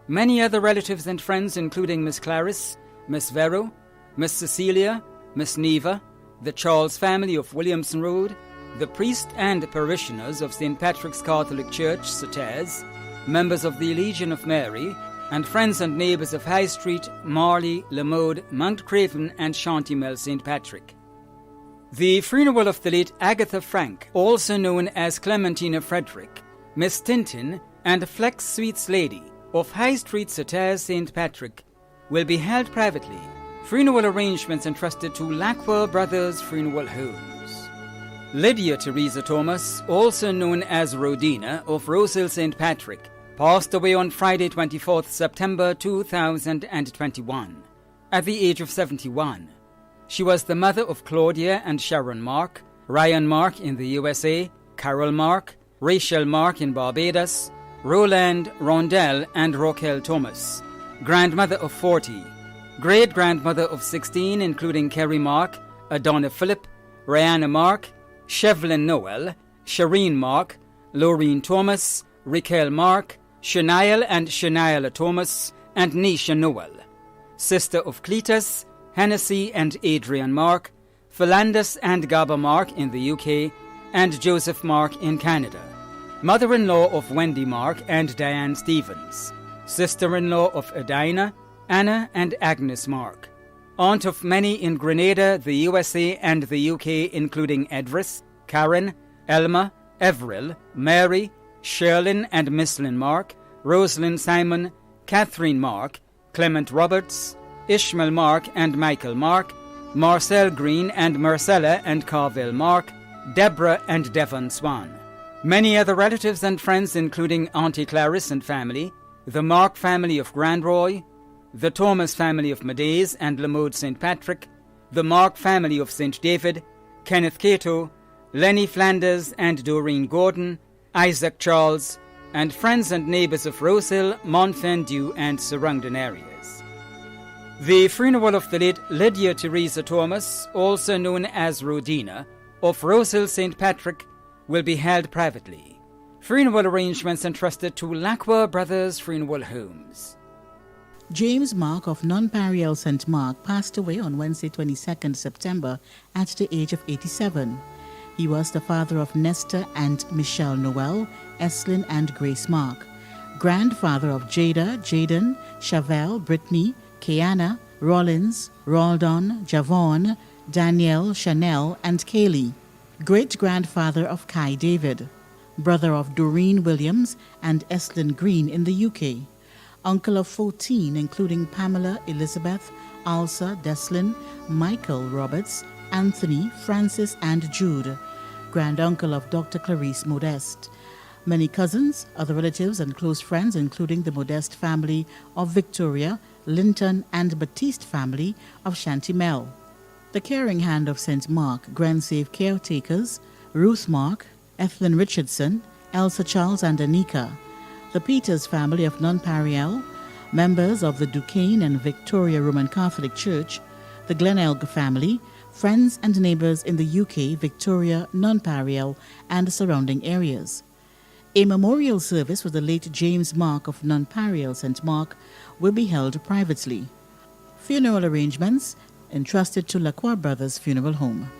Many other relatives and friends including Miss Clarice, Miss Vero, Miss Cecilia, Miss Neva, the Charles family of Williamson Road, the priest and parishioners of St. Patrick's Catholic Church, Satires, members of the Legion of Mary, and friends and neighbours of High Street, Marley, Lamode, Mount Craven and Shantymel St. Patrick. The funeral of the late Agatha Frank, also known as Clementina Frederick, Miss Tintin and Flex Sweets Lady of High Street, Satires, St. Patrick, will be held privately. Funeral arrangements entrusted to Lacqua Brothers Funeral Homes. Lydia Teresa Thomas, also known as Rodina of Rosehill St. Patrick, passed away on Friday, 24th September 2021, at the age of 71. She was the mother of Claudia and Sharon Mark, Ryan Mark in the USA, Carol Mark, Rachel Mark in Barbados, Roland, Rondell, and Raquel Thomas. Grandmother of 40. Great-grandmother of 16, including Kerry Mark, Adonna Phillip, Rihanna Mark, Shevlin Noel, Shireen Mark, Laureen Thomas, Raquel Mark, Shaniel and Shaniela Thomas, and Nisha Noel. Sister of Cletus, Hennessy and Adrian Mark, Philandus and Gaba Mark in the UK, and Joseph Mark in Canada. Mother-in-law of Wendy Mark and Diane Stevens. Sister-in-law of Edina, Anna and Agnes Mark. Aunt of many in Grenada, the USA and the UK, including Edris, Karen, Elma, Everil, Mary, Sherlyn and Misslyn Mark, Rosalind Simon, Catherine Mark, Clement Roberts, Ishmael Mark and Michael Mark, Marcel Green and Marcella and Carville Mark, Deborah and Devon Swan. Many other relatives and friends, including Auntie Clarice and family, the Mark family of Grandroy, the Thomas family of Medeys and Lamode St. Patrick, the Mark family of St. David, Kenneth Cato, Lenny Flanders and Doreen Gordon, Isaac Charles, and friends and neighbours of Rosehill, Montfendu and surrounding areas. The funeral of the late Lydia Teresa Thomas, also known as Rodina, of Rosehill St. Patrick, will be held privately. Funeral arrangements entrusted to Lacroix Brothers Funeral Homes. James Mark of Nonpareil St. Mark passed away on Wednesday 22nd September at the age of 87. He was the father of Nestor and Michelle Noel, Eslyn and Grace Mark, grandfather of Jada, Jaden, Chavelle, Brittany, Kiana, Rollins, Raldon, Javon, Danielle, Chanel, and Kaylee, great-grandfather of Kai David, brother of Doreen Williams and Eslyn Green in the UK, uncle of 14, including Pamela, Elizabeth, Alsa, Deslin, Michael Roberts, Anthony, Francis, and Jude, granduncle of Dr. Clarice Modeste. Many cousins, other relatives, and close friends, including the Modeste family of Victoria, Linton, and Baptiste family of Chantimel. The Caring Hand of St. Mark, Grandsave caretakers, Ruth Mark, Ethlyn Richardson, Elsa Charles, and Anika. The Peters family of Nonpareil, members of the Duquesne and Victoria Roman Catholic Church, the Glenelg family, friends and neighbours in the UK, Victoria, Nonpareil, and surrounding areas. A memorial service for the late James Mark of Nonpareil St. Mark will be held privately. Funeral arrangements entrusted to Lacroix Brothers Funeral Home.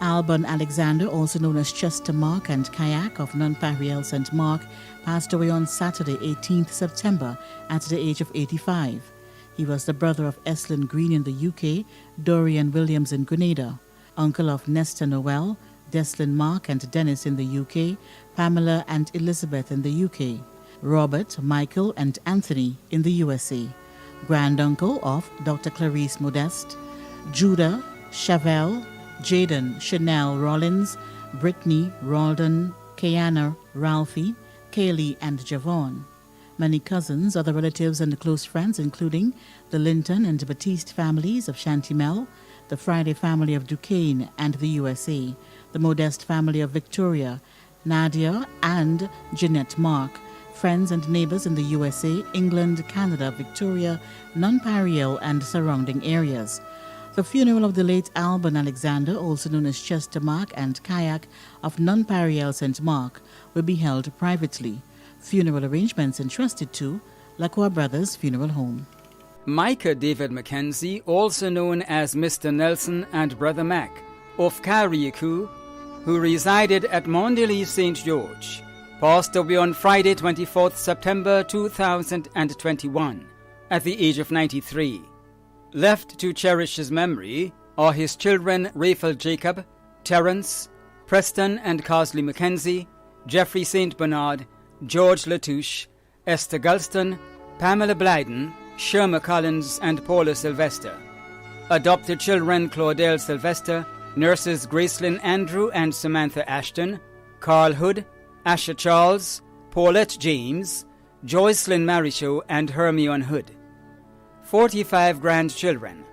Alban Alexander, also known as Chester Mark and Kayak of Nonpareil St. Mark, passed away on Saturday, 18th September, at the age of 85. He was the brother of Eslyn Green in the UK, Dorian Williams in Grenada, uncle of Nestor Noel, Deslin Mark and Dennis in the UK, Pamela and Elizabeth in the UK, Robert, Michael and Anthony in the USA, granduncle of Dr. Clarice Modeste, Judah, Chavelle, Jaden, Chanel Rollins, Brittany, Raldon, Kiana, Ralphie, Kaylee, and Javon. Many cousins, other relatives, and close friends, including the Linton and Baptiste families of Chantimel, the Friday family of Duquesne and the USA, the Modeste family of Victoria, Nadia and Jeanette Mark, friends and neighbours in the USA, England, Canada, Victoria, Nonpareil, and surrounding areas. The funeral of the late Alban Alexander, also known as Chester Mark and Kayak of Nonpareil St. Mark, will be held privately. Funeral arrangements entrusted to Lacroix Brothers Funeral Home. Micah David Mackenzie, also known as Mr. Nelson and Brother Mac, of Carriacou, who resided at Mondeli St. George, passed away on Friday 24th September 2021 at the age of 93. Left to cherish his memory are his children Raphael Jacob, Terence, Preston and Carsley Mackenzie, Jeffrey St. Bernard, George Latouche, Esther Gulston, Pamela Blyden, Sherma Collins and Paula Sylvester. Adopted children Claudel Sylvester, nurses Gracelyn Andrew and Samantha Ashton, Carl Hood, Asha Charles, Paulette James, Joycelyn Marichaud and Hermione Hood. 45 grandchildren,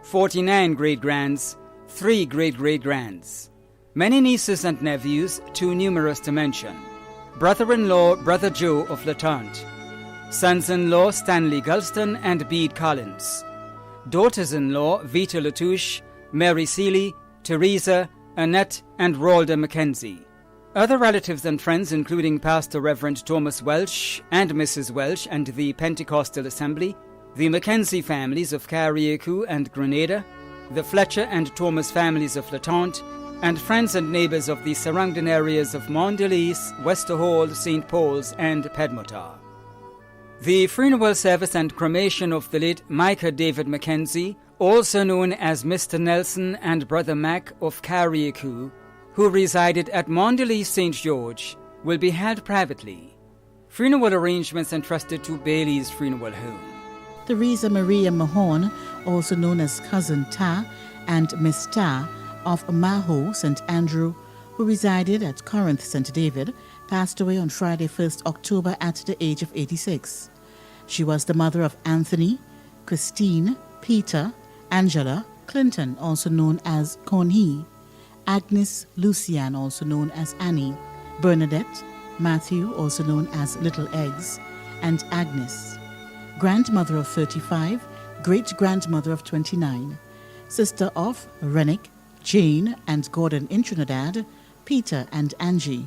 49 great-grands, 3 great-great-grands. Many nieces and nephews, too numerous to mention. Brother-in-law Brother Joe of Latante. Sons-in-law Stanley Gulston and Bede Collins. Daughters-in-law Vita Latouche, Mary Seeley, Teresa, Annette, and Ralda Mackenzie. Other relatives and friends including Pastor Reverend Thomas Welsh and Mrs. Welsh and the Pentecostal Assembly, the Mackenzie families of Carriacou and Grenada, the Fletcher and Thomas families of Latente, and friends and neighbours of the surrounding areas of Mondelez, Westerhall, St. Paul's and Pedmotar. The funeral service and cremation of the late Micah David Mackenzie, also known as Mr. Nelson and Brother Mac of Carriacou, who resided at Mondelez St. George, will be held privately. Funeral arrangements entrusted to Bailey's Funeral Home. Theresa Maria Mahon, also known as Cousin Ta and Miss Ta of Maho, St. Andrew, who resided at Corinth, St. David, passed away on Friday, 1st October at the age of 86. She was the mother of Anthony, Christine, Peter, Angela, Clinton, also known as Conhee, Agnes Lucian, also known as Annie, Bernadette, Matthew, also known as Little Eggs, and Agnes. Grandmother of 35, great-grandmother of 29, sister of Rennick, Jane and Gordon in Trinidad, Peter and Angie.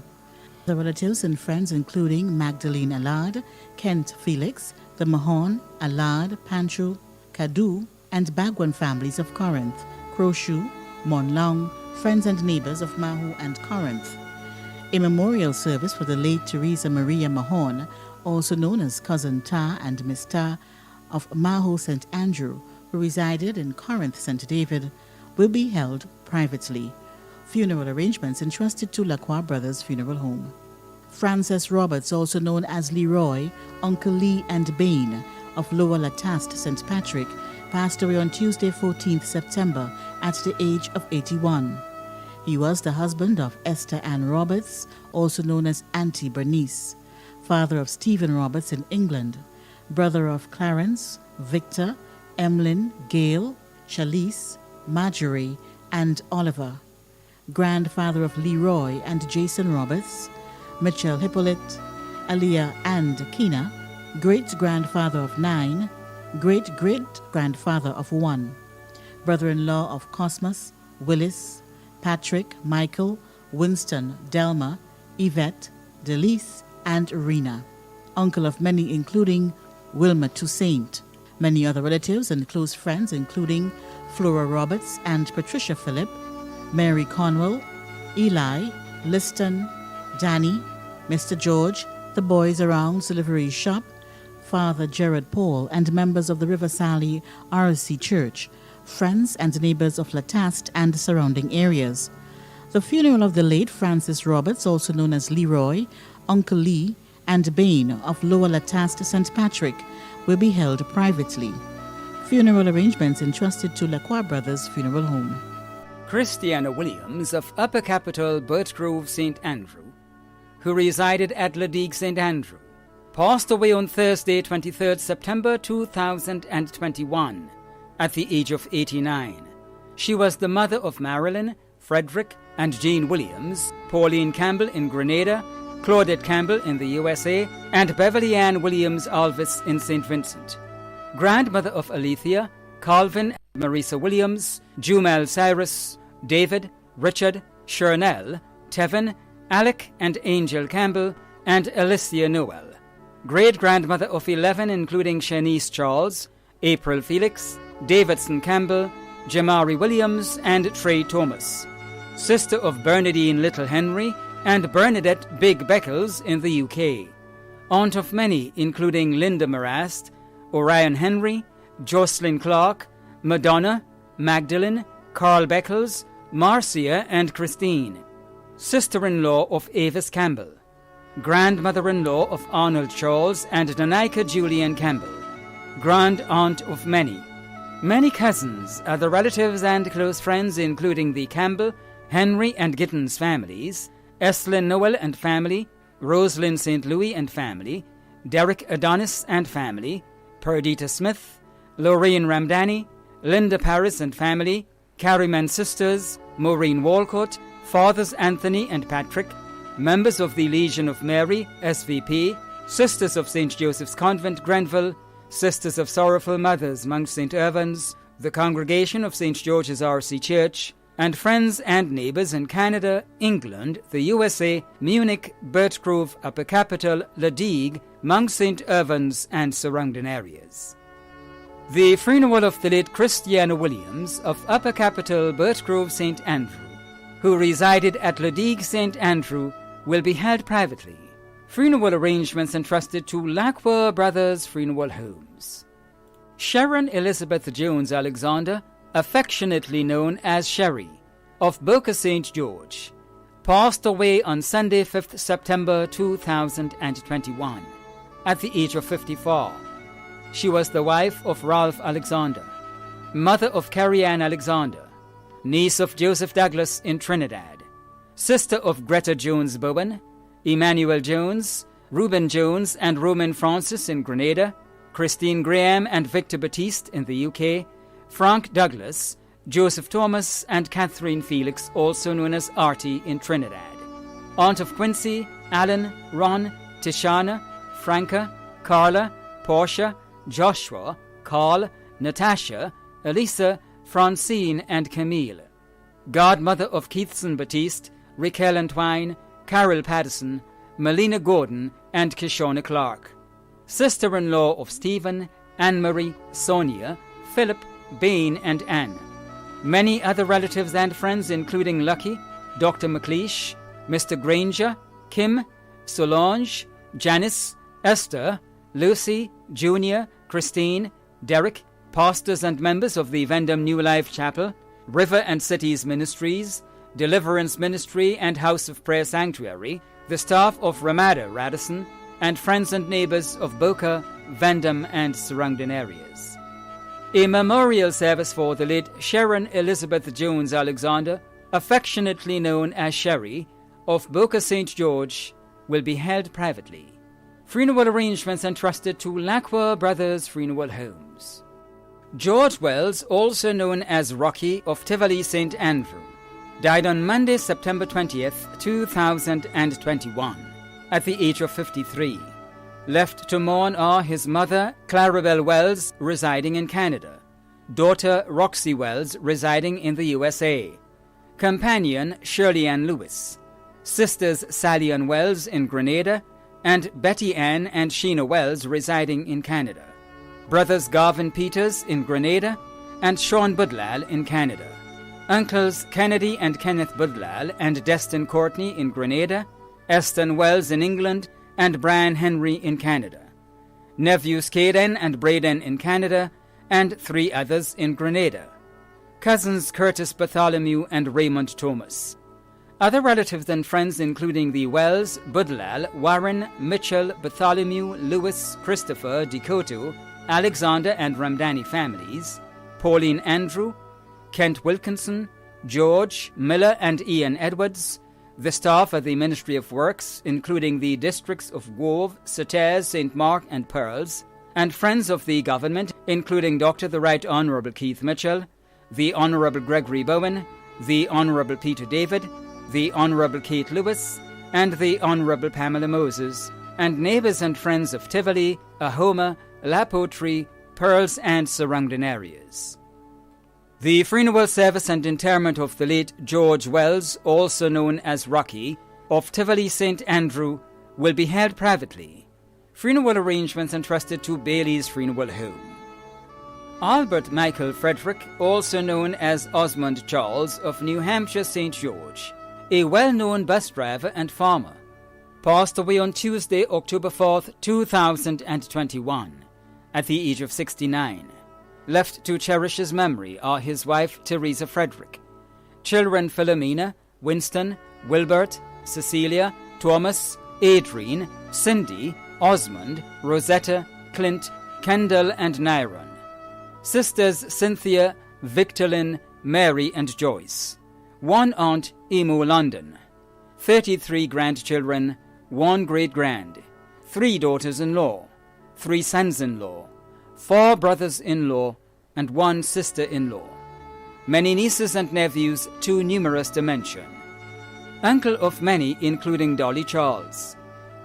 The relatives and friends including Magdalene Allard, Kent Felix, the Mahon, Allard, Pancho, Cadu, and Bagwan families of Corinth, Crowshoe, Monlong, friends and neighbours of Maho and Corinth. A memorial service for the late Theresa Maria Mahon, also known as Cousin Ta and Miss Ta of Maho St. Andrew, who resided in Corinth, St. David, will be held privately. Funeral arrangements entrusted to Lacroix Brothers Funeral Home. Frances Roberts, also known as Leroy, Uncle Lee and Bain of Lower Lataste, St. Patrick, passed away on Tuesday, 14th September at the age of 81. He was the husband of Esther Ann Roberts, also known as Auntie Bernice, father of Stephen Roberts in England, brother of Clarence, Victor, Emlyn, Gail, Chalice, Marjorie, and Oliver, grandfather of Leroy and Jason Roberts, Mitchell Hippolyte, Aliyah and Kina, great-grandfather of 9, great-great-grandfather of 1, brother-in-law of Cosmos, Willis, Patrick, Michael, Winston, Delma, Yvette, Delise, and Rena, uncle of many including Wilma Toussaint, many other relatives and close friends including Flora Roberts and Patricia Phillip, Mary Conwell, Eli, Liston, Danny, Mr. George, the boys around Silvery Shop, Father Gerard Paul, and members of the River Sally RC Church, friends and neighbors of Lataste and the surrounding areas. The funeral of the late Francis Roberts, also known as Leroy, Uncle Lee, and Bain of Lower Lataste St. Patrick, will be held privately. Funeral arrangements entrusted to Lacroix Brothers Funeral Home. Christiana Williams of Upper Capital, Birchgrove, St. Andrew, who resided at Ladigue St. Andrew, passed away on Thursday, 23rd September 2021, at the age of 89. She was the mother of Marilyn, Frederick, and Jean Williams, Pauline Campbell in Grenada, Claudette Campbell in the USA, and Beverly Ann Williams Alvis in St. Vincent. Grandmother of Alethea, Calvin and Marisa Williams, Jumel Cyrus, David, Richard, Chernell, Tevin, Alec and Angel Campbell, and Alicia Noel. Great-grandmother of 11 including Shanice Charles, April Felix, Davidson Campbell, Jamari Williams, and Trey Thomas. Sister of Bernadine Little Henry and Bernadette Big Beckles in the UK. Aunt of many including Linda Marast, Orion Henry, Jocelyn Clark, Madonna, Magdalene, Carl Beckles, Marcia, and Christine. Sister-in-law of Avis Campbell. Grandmother-in-law of Arnold Charles and Danica Julian Campbell. Grand aunt of many. Many cousins, other relatives and close friends including the Campbell, Henry and Gittins families, Eslyn Noel and family, Rosalind St. Louis and family, Derek Adonis and family, Perdita Smith, Lorraine Ramdani, Linda Paris and family, Carryman sisters, Maureen Walcott, Fathers Anthony and Patrick, members of the Legion of Mary, SVP, Sisters of St. Joseph's Convent, Grenville, Sisters of Sorrowful Mothers, Mount St. Irvans, the Congregation of St. George's RC Church, and friends and neighbours in Canada, England, the USA, Munich, Birchgrove, Upper Capital, Ladigue, Mount St. Irvans, and surrounding areas. The funeral of the late Christiana Williams of Upper Capitol, Burt Grove, St. Andrew, who resided at Ladigue, St. Andrew, will be held privately. Funeral arrangements entrusted to Lacquer Brothers Funeral Homes. Sharon Elizabeth Jones Alexander, affectionately known as Sherry, of Boca St. George, passed away on Sunday, 5th September 2021, at the age of 54. She was the wife of Ralph Alexander, mother of Carrie Ann Alexander, niece of Joseph Douglas in Trinidad, sister of Greta Jones Bowen, Emmanuel Jones, Reuben Jones and Roman Francis in Grenada, Christine Graham and Victor Batiste in the UK, Frank Douglas, Joseph Thomas and Catherine Felix, also known as Artie, in Trinidad, aunt of Quincy, Alan, Ron, Tishana, Franca, Carla, Portia, Joshua, Carl, Natasha, Elisa, Francine, and Camille. Godmother of Keithson Batiste, Raquel Antwine, Carol Patterson, Melina Gordon, and Kishona Clark. Sister-in-law of Stephen, Anne-Marie, Sonia, Philip, Bain, and Anne. Many other relatives and friends, including Lucky, Dr. McLeish, Mr. Granger, Kim, Solange, Janice, Esther, Lucy, Junior, Christine, Derek, pastors and members of the Vendham New Life Chapel, River and Cities Ministries, Deliverance Ministry and House of Prayer Sanctuary, the staff of Ramada Radisson, and friends and neighbors of Boca, Vendham, and surrounding areas. A memorial service for the late Sharon Elizabeth Jones Alexander, affectionately known as Sherry, of Boca St. George, will be held privately. Funeral arrangements entrusted to Lacquer Brothers Funeral Homes. George Wells, also known as Rocky of Tivoli St. Andrew, died on Monday, September 20th, 2021, at the age of 53. Left to mourn are his mother, Clarabelle Wells, residing in Canada, daughter Roxy Wells, residing in the USA, companion Shirley Ann Lewis, sisters Sally Ann Wells in Grenada, and Betty Ann and Sheena Wells residing in Canada, brothers Garvin Peters in Grenada and Sean Budlal in Canada, uncles Kennedy and Kenneth Budlal and Destin Courtney in Grenada, Eston Wells in England, and Brian Henry in Canada, nephews Caden and Braden in Canada, and 3 others in Grenada, cousins Curtis Bartholomew and Raymond Thomas. Other relatives and friends including the Wells, Budlal, Warren, Mitchell, Bartholomew, Lewis, Christopher, Decoto, Alexander and Ramdani families, Pauline Andrew, Kent Wilkinson, George, Miller and Ian Edwards, the staff of the Ministry of Works, including the districts of Grove, Sauters, St. Mark and Pearls, and friends of the government, including Dr. the Right Honourable Keith Mitchell, the Honourable Gregory Bowen, the Honourable Peter David, the Honourable Kate Lewis, and the Honourable Pamela Moses, and neighbours and friends of Tivoli, Ahoma, La Poterie, Pearls, and surrounding areas. The funeral service and interment of the late George Wells, also known as Rocky, of Tivoli St. Andrew, will be held privately. Funeral arrangements entrusted to Bailey's Funeral Home. Albert Michael Frederick, also known as Osmond Charles, of New Hampshire St. George, a well-known bus driver and farmer, passed away on Tuesday, October 4th, 2021, at the age of 69. Left to cherish his memory are his wife, Teresa Frederick, children Philomena, Winston, Wilbert, Cecilia, Thomas, Adrian, Cindy, Osmond, Rosetta, Clint, Kendall, and Nyron. Sisters Cynthia, Victorlyn, Mary, and Joyce. One aunt, Emo London. 33 grandchildren, 1 great-grand. 3 daughters-in-law, 3 sons-in-law, 4 brothers-in-law, and 1 sister-in-law. Many nieces and nephews, too numerous to mention. Uncle of many, including Dolly Charles.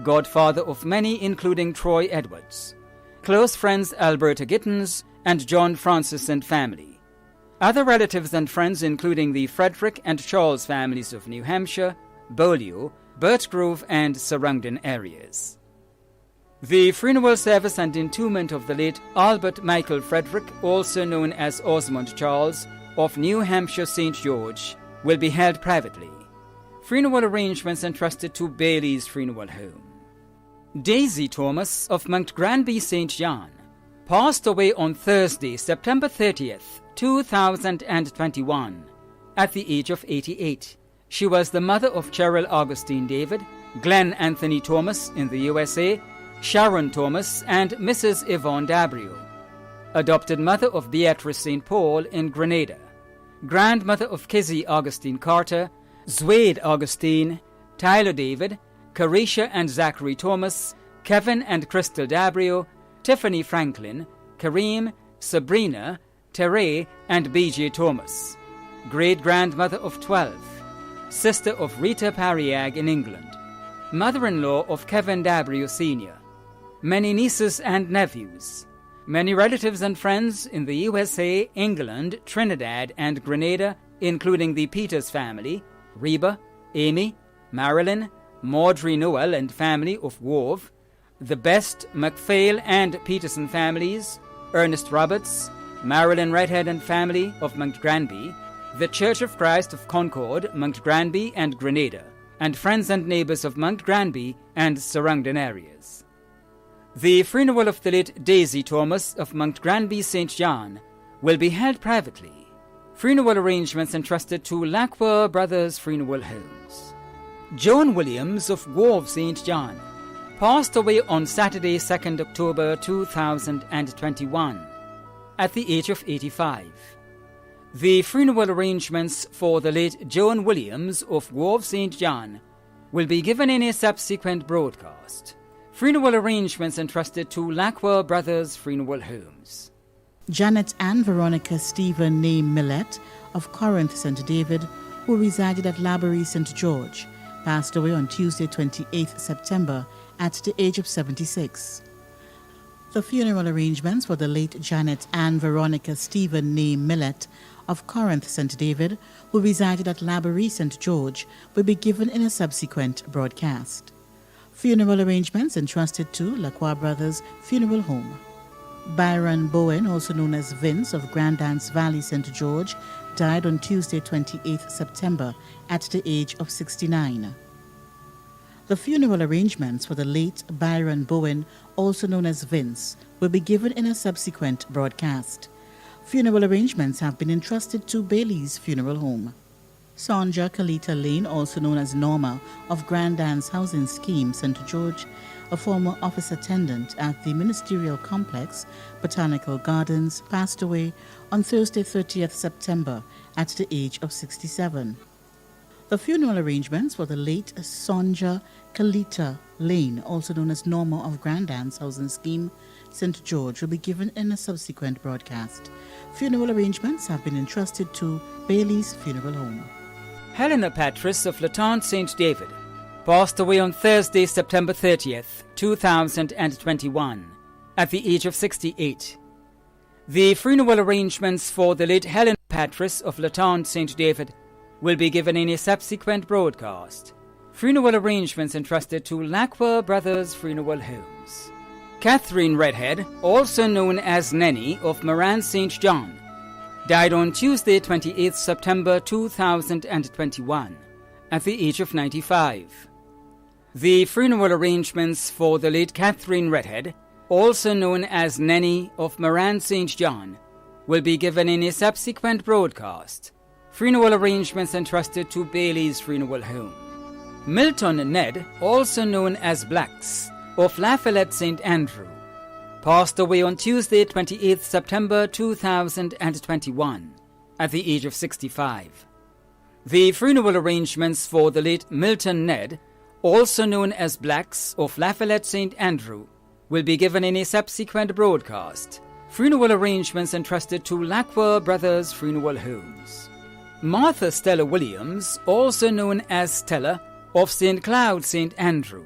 Godfather of many, including Troy Edwards. Close friends Alberta Gittins and John Francis and family. Other relatives and friends including the Frederick and Charles families of New Hampshire, Beaulieu, Birch Grove, and surrounding areas. The funeral service and entombment of the late Albert Michael Frederick, also known as Osmond Charles, of New Hampshire St. George, will be held privately. Funeral arrangements entrusted to Bailey's Funeral Home. Daisy Thomas of Mount Granby St. John passed away on Thursday, September 30th, 2021, at the age of 88. She was the mother of Cheryl Augustine David, Glenn Anthony Thomas in the USA, Sharon Thomas, and Mrs. Yvonne Dabrio. Adopted mother of Beatrice St. Paul in Grenada. Grandmother of Kizzy Augustine Carter, Zwade Augustine, Tyler David, Carisha and Zachary Thomas, Kevin and Crystal Dabrio, Tiffany Franklin, Kareem, Sabrina, Teray, and B.J. Thomas. Great-grandmother of 12. Sister of Rita Pariag in England. Mother-in-law of Kevin Dabrio Sr. Many nieces and nephews. Many relatives and friends in the USA, England, Trinidad, and Grenada, including the Peters family, Reba, Amy, Marilyn, Maudrey Noel and family of Wove, the Best, MacPhail, and Peterson families, Ernest Roberts, Marilyn Redhead and family of Mount Granby, the Church of Christ of Concord, Mount Granby and Grenada, and friends and neighbors of Mount Granby and surrounding areas. The funeral of the late Daisy Thomas of Mount Granby St. John will be held privately. Funeral arrangements entrusted to Lacqua Brothers Funeral Homes. Joan Williams of Grove St. John passed away on Saturday, 2nd October 2021, at the age of 85. The funeral arrangements for the late Joan Williams of Grove St. John will be given in a subsequent broadcast. Funeral arrangements entrusted to Lacqua Brothers Funeral Homes. Janet Ann Veronica Stephen Name Millett of Corinth St. David, who resided at Laborie St. George, passed away on Tuesday, 28th September, at the age of 76. The funeral arrangements for the late Janet Ann Veronica Stephen Name Millett of Corinth St. David, who resided at Laborie St. George, will be given in a subsequent broadcast. Funeral arrangements entrusted to Lacqua Brothers Funeral Home. Byron Bowen, also known as Vince of Grandance Valley St. George, died on Tuesday, 28th September, at the age of 69. The funeral arrangements for the late Byron Bowen, also known as Vince, will be given in a subsequent broadcast. Funeral arrangements have been entrusted to Bailey's Funeral Home. Sonja Kalita Lane, also known as Norma, of Grandance Housing Scheme, St. George, a former office attendant at the Ministerial Complex, Botanical Gardens, passed away on Thursday, 30th September, at the age of 67. The funeral arrangements for the late Sonja Kalita Lane, also known as Norma of Grandance Housing Scheme, St. George, will be given in a subsequent broadcast. Funeral arrangements have been entrusted to Bailey's Funeral Home. Helena Patris of Latente St. David passed away on Thursday, September 30th, 2021, at the age of 68. The funeral arrangements for the late Helena Patris of Latente St. David will be given in a subsequent broadcast. Funeral arrangements entrusted to Lacqua Brothers Funeral Homes. Catherine Redhead, also known as Nenny of Moran St. John, died on Tuesday, 28th September 2021, at the age of 95. The funeral arrangements for the late Catherine Redhead, also known as Nenny of Moran St. John, will be given in a subsequent broadcast. Funeral arrangements entrusted to Bailey's Funeral Home. Milton Ned, also known as Blacks, of Lafayette St. Andrew, passed away on Tuesday, 28th September 2021, at the age of 65. The funeral arrangements for the late Milton Ned, also known as Blacks of Lafayette St. Andrew, will be given in a subsequent broadcast. Funeral arrangements entrusted to Lacqua Brothers Funeral Homes. Martha Stella Williams, also known as Stella, of St. Cloud St. Andrew,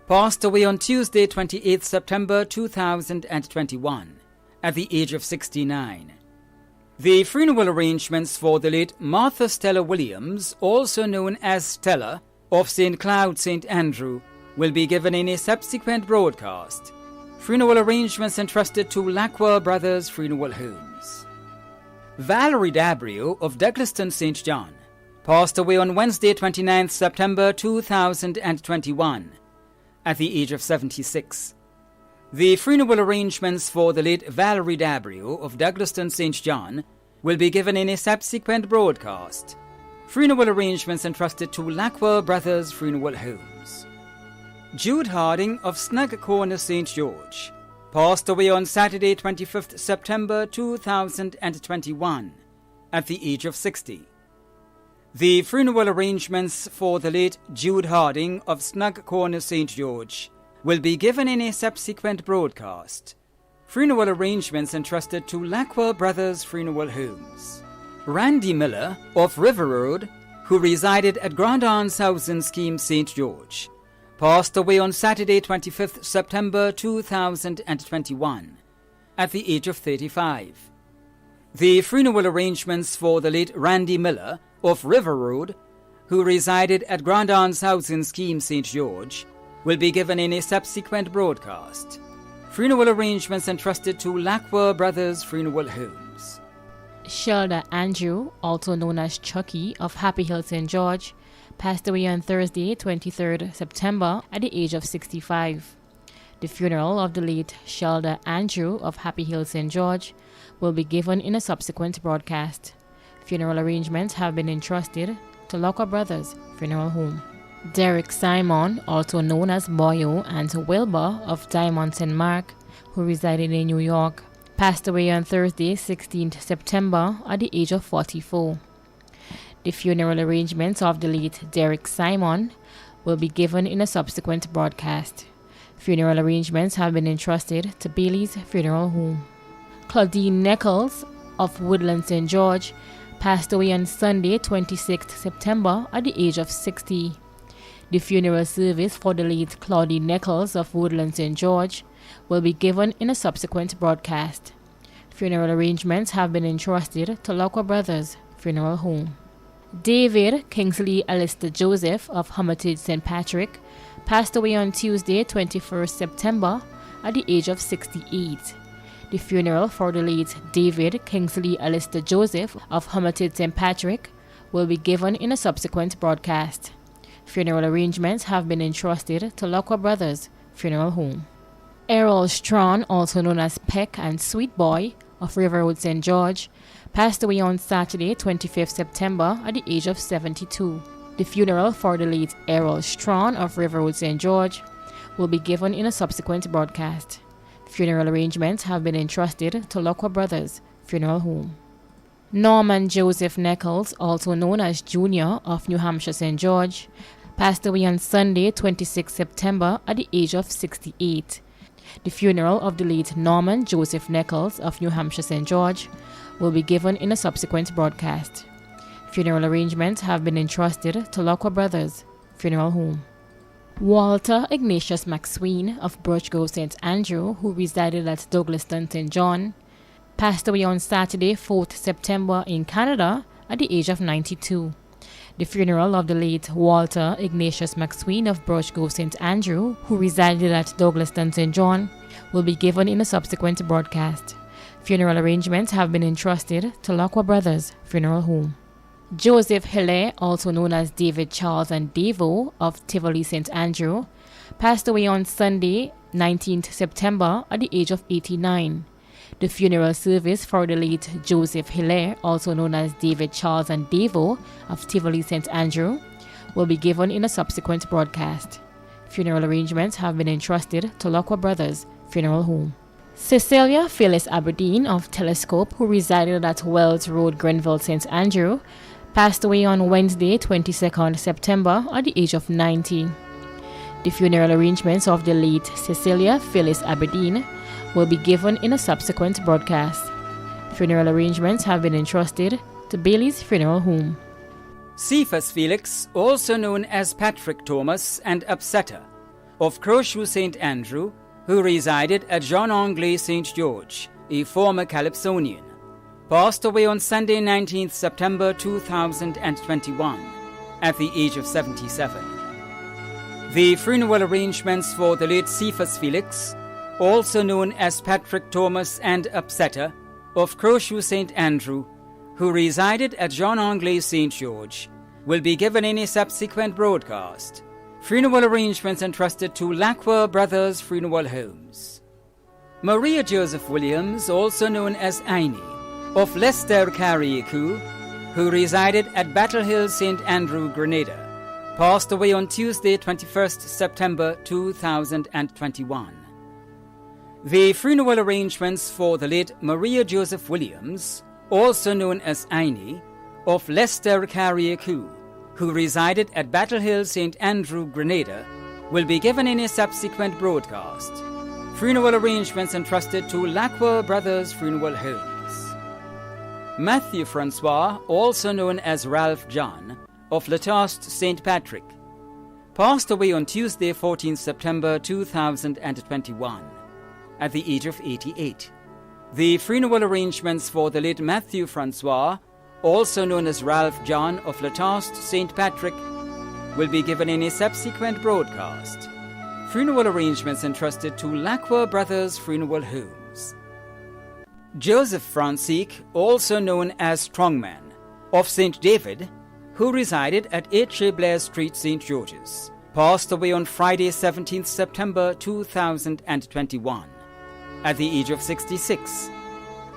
passed away on Tuesday, 28th September 2021, at the age of 69. The funeral arrangements for the late Martha Stella Williams, also known as Stella, of St. Cloud St. Andrew, will be given in a subsequent broadcast. Funeral arrangements entrusted to Lackwell Brothers Funeral Homes. Valerie Dabrio of Douglaston St. John passed away on Wednesday 29th September 2021 at the age of 76. The funeral arrangements for the late Valerie Dabrio of Douglaston St. John will be given in a subsequent broadcast. Funeral arrangements entrusted to Lackwell Brothers Funeral Homes. Jude Harding of Snug Corner St. George passed away on Saturday 25th September 2021 at the age of 60. The funeral arrangements for the late Jude Harding of Snug Corner St. George will be given in a subsequent broadcast. Funeral arrangements entrusted to Lackwell Brothers Funeral Homes. Randy Miller of River Road, who resided at Grand Anne's House in Scheme St. George, passed away on Saturday 25th September 2021 at the age of 35. The funeral arrangements for the late Randy Miller of River Road, who resided at Grand Anne's House in Scheme St. George, will be given in a subsequent broadcast. Funeral arrangements entrusted to Lackwell Brothers Funeral Homes. Shelda Andrew, also known as Chucky of Happy Hill St. George, passed away on Thursday, 23rd September at the age of 65. The funeral of the late Shelda Andrew of Happy Hill St. George will be given in a subsequent broadcast. Funeral arrangements have been entrusted to Locker Brothers Funeral Home. Derek Simon, also known as Boyo, and Wilbur of Diamond St. Mark, who resided in New York, passed away on Thursday, 16th September at the age of 44. The funeral arrangements of the late Derek Simon will be given in a subsequent broadcast. Funeral arrangements have been entrusted to Bailey's Funeral Home. Claudine Nichols of Woodland St. George passed away on Sunday, 26th September at the age of 60. The funeral service for the late Claudine Nichols of Woodland St. George will be given in a subsequent broadcast. Funeral arrangements have been entrusted to Locker Brothers Funeral Home. David Kingsley Alistair Joseph of Hermitage St. Patrick passed away on Tuesday, 21st September at the age of 68. The funeral for the late David Kingsley Alistair Joseph of Hermitage St. Patrick will be given in a subsequent broadcast. Funeral arrangements have been entrusted to Locker Brothers Funeral Home. Errol Strawn, also known as Peck and Sweet Boy of Riverwood St. George, passed away on Saturday, 25th September at the age of 72. The funeral for the late Errol Strawn of Riverwood St. George will be given in a subsequent broadcast. Funeral arrangements have been entrusted to Locker Brothers Funeral Home. Norman Joseph Nichols, also known as Junior of New Hampshire St. George, passed away on Sunday, 26 September at the age of 68. The funeral of the late Norman Joseph Nichols of New Hampshire St. George will be given in a subsequent broadcast. Funeral arrangements have been entrusted to Locker Brothers Funeral Home. Walter Ignatius McSween of Birch Grove St. Andrew, who resided at Douglaston St. John, passed away on Saturday, 4th September in Canada at the age of 92. The funeral of the late Walter Ignatius McSween of Birch Grove St. Andrew, who resided at Douglaston St. John, will be given in a subsequent broadcast. Funeral arrangements have been entrusted to Locker Brothers Funeral Home. Joseph Hillaire, also known as David Charles and Devo of Tivoli St. Andrew, passed away on Sunday, 19th September at the age of 89. The funeral service for the late Joseph Hillaire, also known as David Charles and Devo of Tivoli St. Andrew, will be given in a subsequent broadcast. Funeral arrangements have been entrusted to Locker Brothers Funeral Home. Cecilia Phyllis Aberdeen of Telescope, who resided at Wells Road, Grenville, St. Andrew, passed away on Wednesday, 22nd September at the age of 90. The funeral arrangements of the late Cecilia Phyllis Aberdeen will be given in a subsequent broadcast. Funeral arrangements have been entrusted to Bailey's Funeral Home. Cephas Felix, also known as Patrick Thomas and Upsetter, of Crowshoe St. Andrew, who resided at Jean Anglais St. George, a former Calypsonian, passed away on Sunday, 19th September 2021, at the age of 77. The funeral arrangements for the late Cephas Felix, also known as Patrick Thomas and Upsetter, of Crowshoe St. Andrew, who resided at John Anglais St. George, will be given in a subsequent broadcast. Funeral arrangements entrusted to Lacroix Brothers Funeral Homes. Maria Joseph Williams, also known as Aini, of Leicester Carriacou, who resided at Battle Hill St. Andrew, Grenada, passed away on Tuesday, 21st September 2021. The funeral arrangements for the late Maria Joseph Williams, also known as Aini, of Leicester Carriacou, who resided at Battle Hill St. Andrew, Grenada, will be given in a subsequent broadcast. Funeral arrangements entrusted to Lacroix Brothers Funeral Homes. Matthew Francois, also known as Ralph John, of Latost St. Patrick, passed away on Tuesday, 14 September 2021, at the age of 88. The funeral arrangements for the late Matthew Francois, also known as Ralph John of Latost St. Patrick, will be given in a subsequent broadcast. Funeral arrangements entrusted to Lacroix Brothers Funeral Homes. Joseph Francique, also known as Strongman, of St. David, who resided at 8 Blair Street, St. George's, passed away on Friday, 17th September 2021, at the age of 66.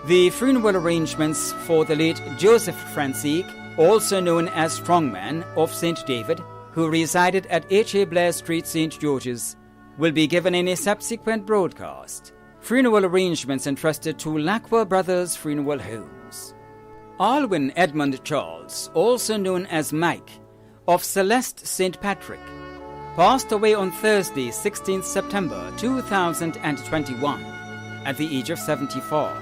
The funeral arrangements for the late Joseph Francique, also known as Strongman, of St. David, who resided at 8 Blair Street, St. George's, will be given in a subsequent broadcast. Funeral arrangements entrusted to Lacroix Brothers Funeral Homes. Alwyn Edmund Charles, also known as Mike, of Celeste St. Patrick, passed away on Thursday, 16th September 2021, at the age of 74.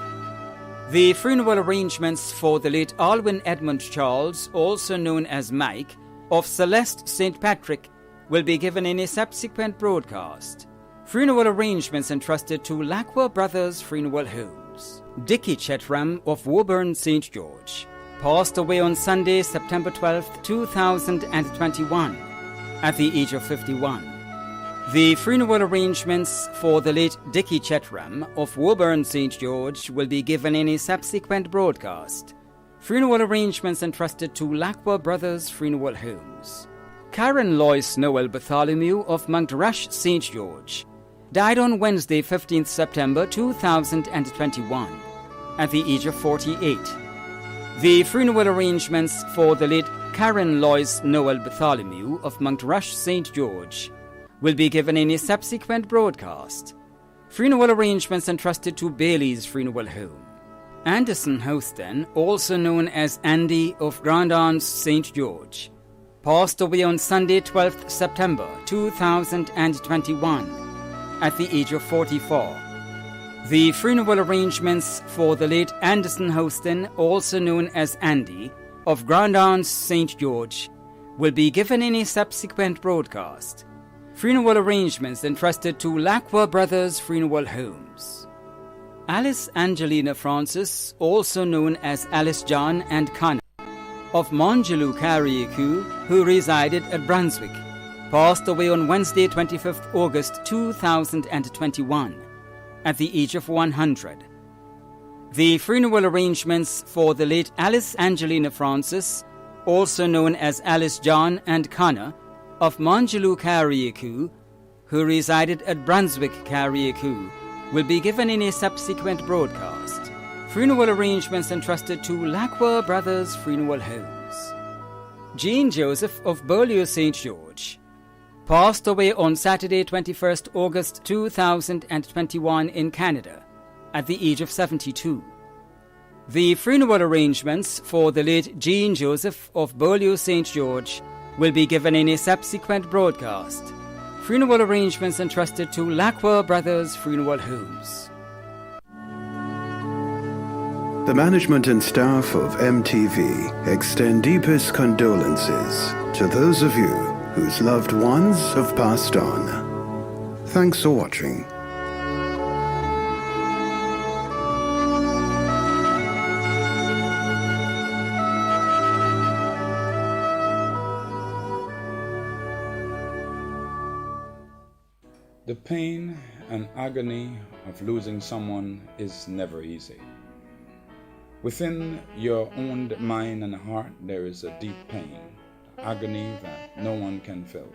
The funeral arrangements for the late Alwyn Edmund Charles, also known as Mike, of Celeste St. Patrick, will be given in a subsequent broadcast. Funeral arrangements entrusted to Lacroix Brothers Funeral Homes. Dickie Chetram of Woburn St. George passed away on Sunday, September 12, 2021, at the age of 51. The funeral arrangements for the late Dickie Chetram of Woburn St. George will be given in a subsequent broadcast. Funeral arrangements entrusted to Lacroix Brothers Funeral Homes. Karen Lois Noel Bartholomew of Montrush St. George died on Wednesday, 15th September 2021, at the age of 48. The funeral arrangements for the late Karen Lois Noel Bartholomew of Montrush St. George will be given in a subsequent broadcast. Funeral arrangements entrusted to Bailey's Funeral Home. Anderson Houston, also known as Andy of Grand Anse St. George, passed away on Sunday, 12th September 2021, at the age of 44. The funeral arrangements for the late Anderson Houston, also known as Andy, of Grand Anse St. George, will be given in a subsequent broadcast. Funeral arrangements entrusted to Lacroix Brothers Funeral Homes. Alice Angelina Francis, also known as Alice John and Connor, of Mongelou Carriacou, who resided at Brunswick, passed away on Wednesday, 25th August 2021, at the age of 100. The funeral arrangements for the late Alice Angelina Francis, also known as Alice John and Connor, of Mongelou Carriacou, who resided at Brunswick Carriacou, will be given in a subsequent broadcast. Funeral arrangements entrusted to Lacroix Brothers Funeral Homes. Jean Joseph of Beaulieu St. George passed away on Saturday, 21st August 2021 in Canada, at the age of 72. The funeral arrangements for the late Jean Joseph of Beaulieu St. George will be given in a subsequent broadcast. Funeral arrangements entrusted to Lacroix Brothers Funeral Homes. The management and staff of MTV extend deepest condolences to those of you whose loved ones have passed on. Thanks for watching. The pain and agony of losing someone is never easy. Within your own mind and heart, there is a deep pain, agony that no one can fill.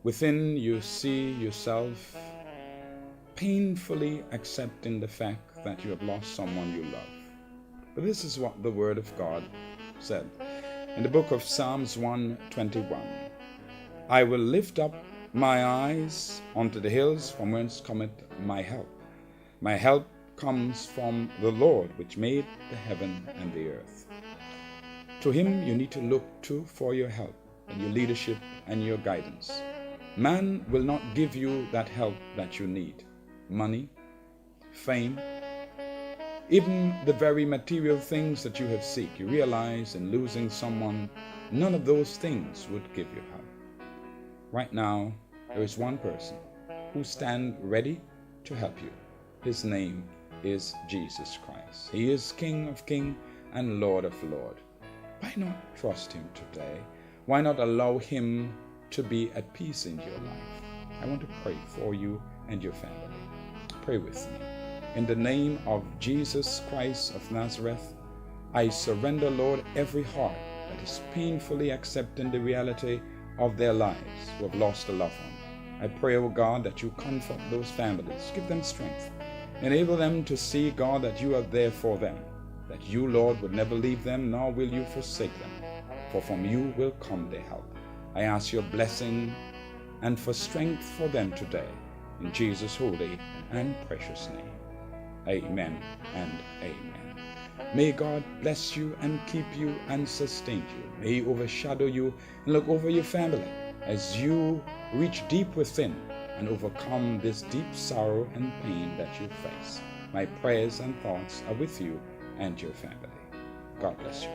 Within you see yourself painfully accepting the fact that you have lost someone you love. But this is what the Word of God said in the book of Psalms 121. I will lift up my eyes unto the hills, from whence cometh my help. My help comes from the Lord, which made the heaven and the earth. To him you need to look to for your help and your leadership and your guidance. Man will not give you that help that you need. Money, fame, even the very material things that you have seek. You realize in losing someone, none of those things would give you help. Right now, there is one person who stands ready to help you. His name is Jesus Christ. He is King of Kings and Lord of Lords. Why not trust him today? Why not allow him to be at peace in your life? I want to pray for you and your family. Pray with me. In the name of Jesus Christ of Nazareth, I surrender, Lord, every heart that is painfully accepting the reality of their lives who have lost a loved one. I pray, O God, that you comfort those families. Give them strength. Enable them to see, God, that you are there for them, that you, Lord, would never leave them, nor will you forsake them, for from you will come their help. I ask your blessing and for strength for them today, in Jesus' holy and precious name. Amen and amen. May God bless you and keep you and sustain you. May he overshadow you and look over your family as you reach deep within and overcome this deep sorrow and pain that you face. My prayers and thoughts are with you and your family. God bless you.